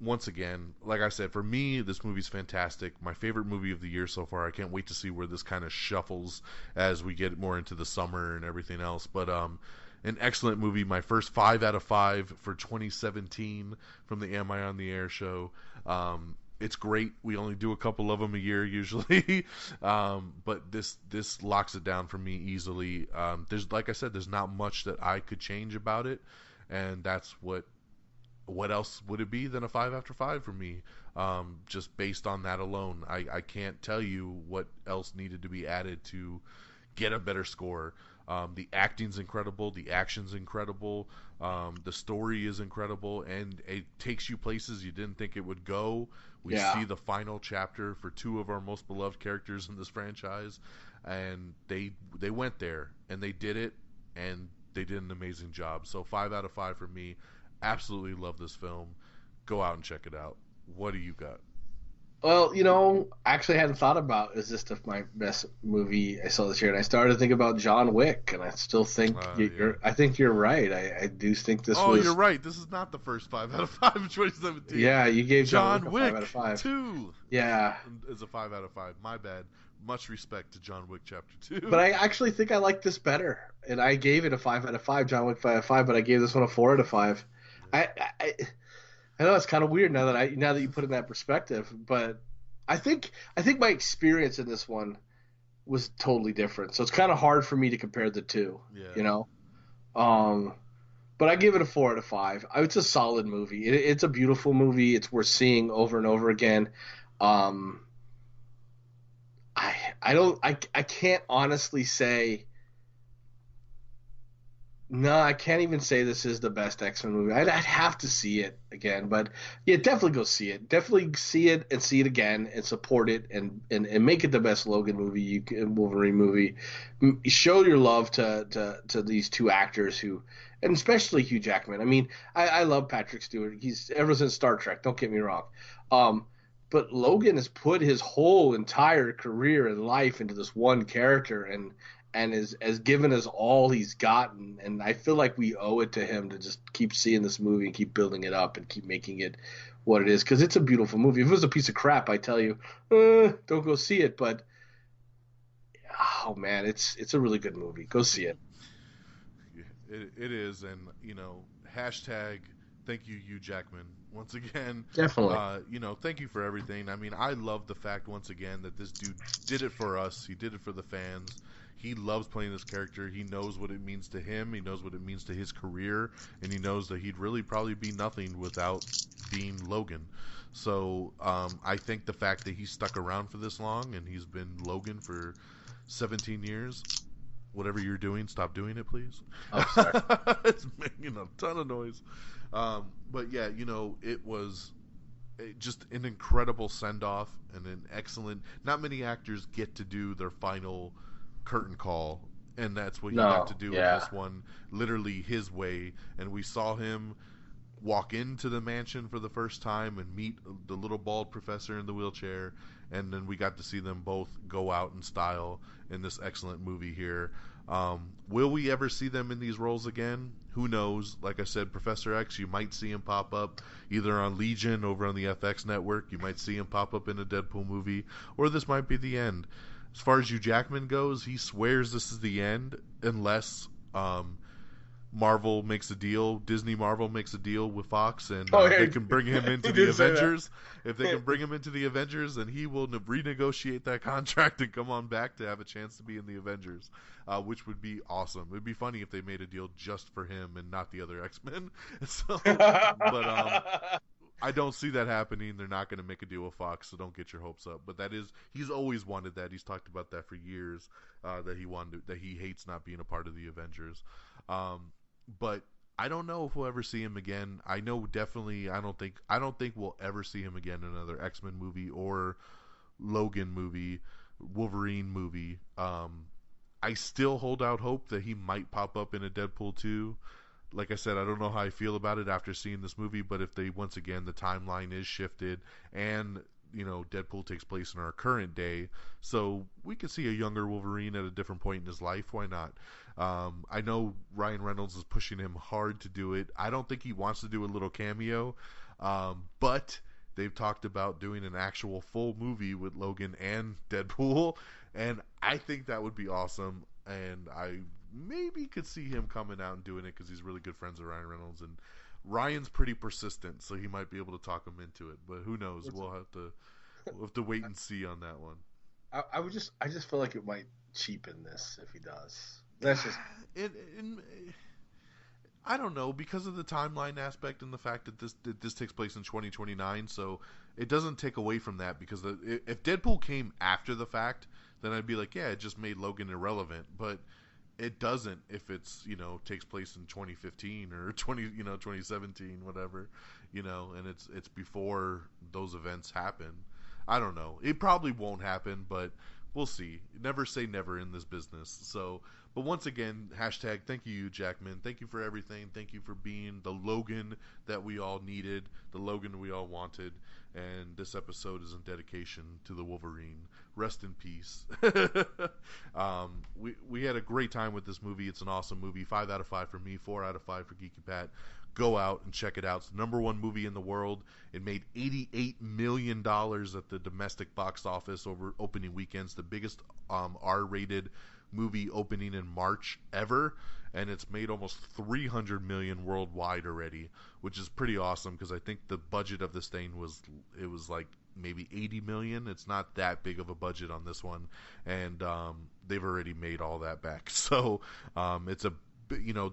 Once again, like I said, for me, this movie's fantastic. My favorite movie of the year so far. I can't wait to see where this kind of shuffles as we get more into the summer and everything else. But an excellent movie. My first 5 out of 5 for 2017 from the Am I on the Air show. It's great. We only do a couple of them a year usually, but this locks it down for me easily. Like I said, there's not much that I could change about it, and that's what else would it be than a 5 after 5 for me? Just based on that alone, I can't tell you what else needed to be added to get a better score. The acting's incredible, the action's incredible, the story is incredible, and it takes you places you didn't think it would go. We see the final chapter for 2 of our most beloved characters in this franchise, and they went there, and they did it, and they did an amazing job. So 5 out of 5 for me. Absolutely love this film. Go out and check it out. What do you got? Well, I actually hadn't thought about, is this my best movie I saw this year? And I started to think about John Wick, and I still think I think you're right. I do think this was... Oh, you're right. This is not the first 5 out of 5 in 2017. Yeah, you gave John Wick 5 out of 5. 2. Yeah. It's a 5 out of 5. My bad. Much respect to John Wick Chapter 2. But I actually think I like this better. And I gave it a 5 out of 5, John Wick 5 out of 5, but I gave this one a 4 out of 5. I know it's kind of weird now that you put it in that perspective, but I think my experience in this one was totally different. So it's kind of hard for me to compare the two. Yeah. But I give it a 4 out of 5. It's a solid movie. It's a beautiful movie. It's worth seeing over and over again. I can't honestly say. No, I can't even say this is the best X-Men movie. I'd have to see it again, but yeah, definitely go see it. Definitely see it and see it again and support it and make it the best Logan movie, Wolverine movie. Show your love to these 2 actors who, and especially Hugh Jackman. I mean, I love Patrick-Stewart. He's ever since Star Trek. Don't get me wrong. But Logan has put his whole entire career and life into this one character and has given us all he's gotten, and I feel like we owe it to him to just keep seeing this movie and keep building it up and keep making it what it is, because it's a beautiful movie. If it was a piece of crap, I tell you, don't go see it, but oh man, it's a really good movie. Go see it. It is, and hashtag thank you, Hugh Jackman, once again. Definitely. Thank you for everything. I mean, I love the fact once again that this dude did it for us. He did it for the fans. He loves playing this character. He knows what it means to him. He knows what it means to his career, and he knows that he'd really probably be nothing without being Logan. So I think the fact that he stuck around for this long and he's been Logan for 17 years, whatever you're doing, stop doing it, please. Oh, sorry. It's making a ton of noise. But yeah, it was just an incredible send-off and an excellent... Not many actors get to do their final curtain call, and that's what he got to do in this one, literally his way. And we saw him walk into the mansion for the first time and meet the little bald professor in the wheelchair, and then we got to see them both go out in style in this excellent movie here. Will we ever see them in these roles again? Who knows? Like I said, Professor X, you might see him pop up either on Legion over on the FX network. You might see him pop up in a Deadpool movie, or this might be the end. As far as Hugh Jackman goes, he swears this is the end unless Marvel makes a deal, Disney Marvel makes a deal with Fox, and they can bring him into the Avengers. If they can bring him into the Avengers, then he will renegotiate that contract and come on back to have a chance to be in the Avengers, which would be awesome. It would be funny if they made a deal just for him and not the other X-Men. But I don't see that happening. They're not going to make a deal with Fox, so don't get your hopes up. But he's always wanted that. He's talked about that for years, that he hates not being a part of the Avengers. But I don't know if we'll ever see him again. I know definitely I don't think we'll ever see him again in another X-Men movie or Logan movie, Wolverine movie. I still hold out hope that he might pop up in a Deadpool 2. Like I said, I don't know how I feel about it after seeing this movie, but if once again the timeline is shifted and Deadpool takes place in our current day, so we could see a younger Wolverine at a different point in his life. Why not? I know Ryan Reynolds is pushing him hard to do it. I don't think he wants to do a little cameo, but they've talked about doing an actual full movie with Logan and Deadpool, and I think that would be awesome, and I maybe could see him coming out and doing it because he's really good friends with Ryan Reynolds, and Ryan's pretty persistent, so he might be able to talk him into it, but who knows? We'll have to wait and see on that one. I just feel like it might cheapen this if he does. That's just I don't know, because of the timeline aspect and the fact that this takes place in 2029, so it doesn't take away from that, because if Deadpool came after the fact, then I'd be like, yeah, it just made Logan irrelevant, but it doesn't if it's, takes place in 2015 or 2017, whatever, and it's before those events happen. I don't know. It probably won't happen, but we'll see. Never say never in this business. So, but once again, hashtag thank you, Hugh-Jackman. Thank you for everything. Thank you for being the Logan that we all needed, the Logan we all wanted. And this episode is in dedication to the Wolverine. Rest in peace. We had a great time with this movie. It's an awesome movie. 5 out of 5 for me, 4 out of 5 for Geeky Pat. Go out and check it out. It's the #1 movie in the world. It made $88 million at the domestic box office over opening weekends. The biggest R-rated movie opening in March ever, and it's made almost $300 million worldwide already, which is pretty awesome because I think the budget of this thing was like maybe $80 million. It's not that big of a budget on this one, and they've already made all that back. So it's a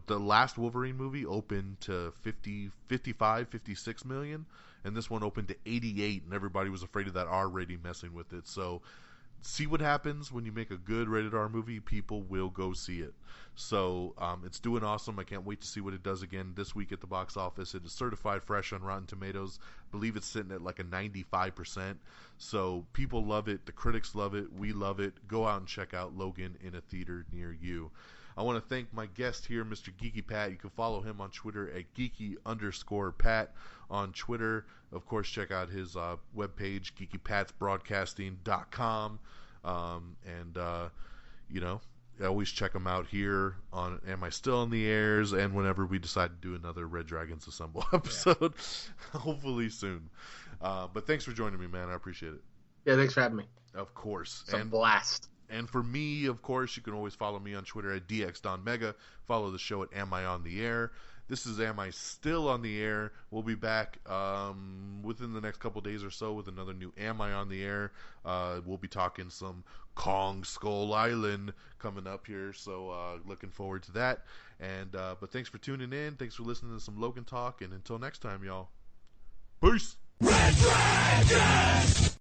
the last Wolverine movie opened to 55, 56 million, and this one opened to 88, and everybody was afraid of that R rating messing with it. So see what happens when you make a good rated R movie. People will go see it. So it's doing awesome. I can't wait to see what it does again this week at the box office. It is certified fresh on Rotten Tomatoes. I believe it's sitting at like a 95%. So people love it. The critics love it. We love it. Go out and check out Logan in a theater near you. I want to thank my guest here, Mr. Geeky Pat. You can follow him on Twitter at geeky_Pat on Twitter. Of course, check out his webpage, geekypatsbroadcasting.com. I always check him out here on Am I Still on the Airs, and whenever we decide to do another Red Dragons Assemble episode, hopefully soon. But thanks for joining me, man. I appreciate it. Yeah, thanks for having me. Of course. It's a blast. And for me, of course, you can always follow me on Twitter at DXDonMega. Follow the show at Am I On The Air. This is Am I Still On The Air. We'll be back within the next couple days or so with another new Am I On The Air. We'll be talking some Kong Skull Island coming up here, so looking forward to that. And but thanks for tuning in. Thanks for listening to some Logan Talk, and until next time, y'all. Peace! Red Dragon!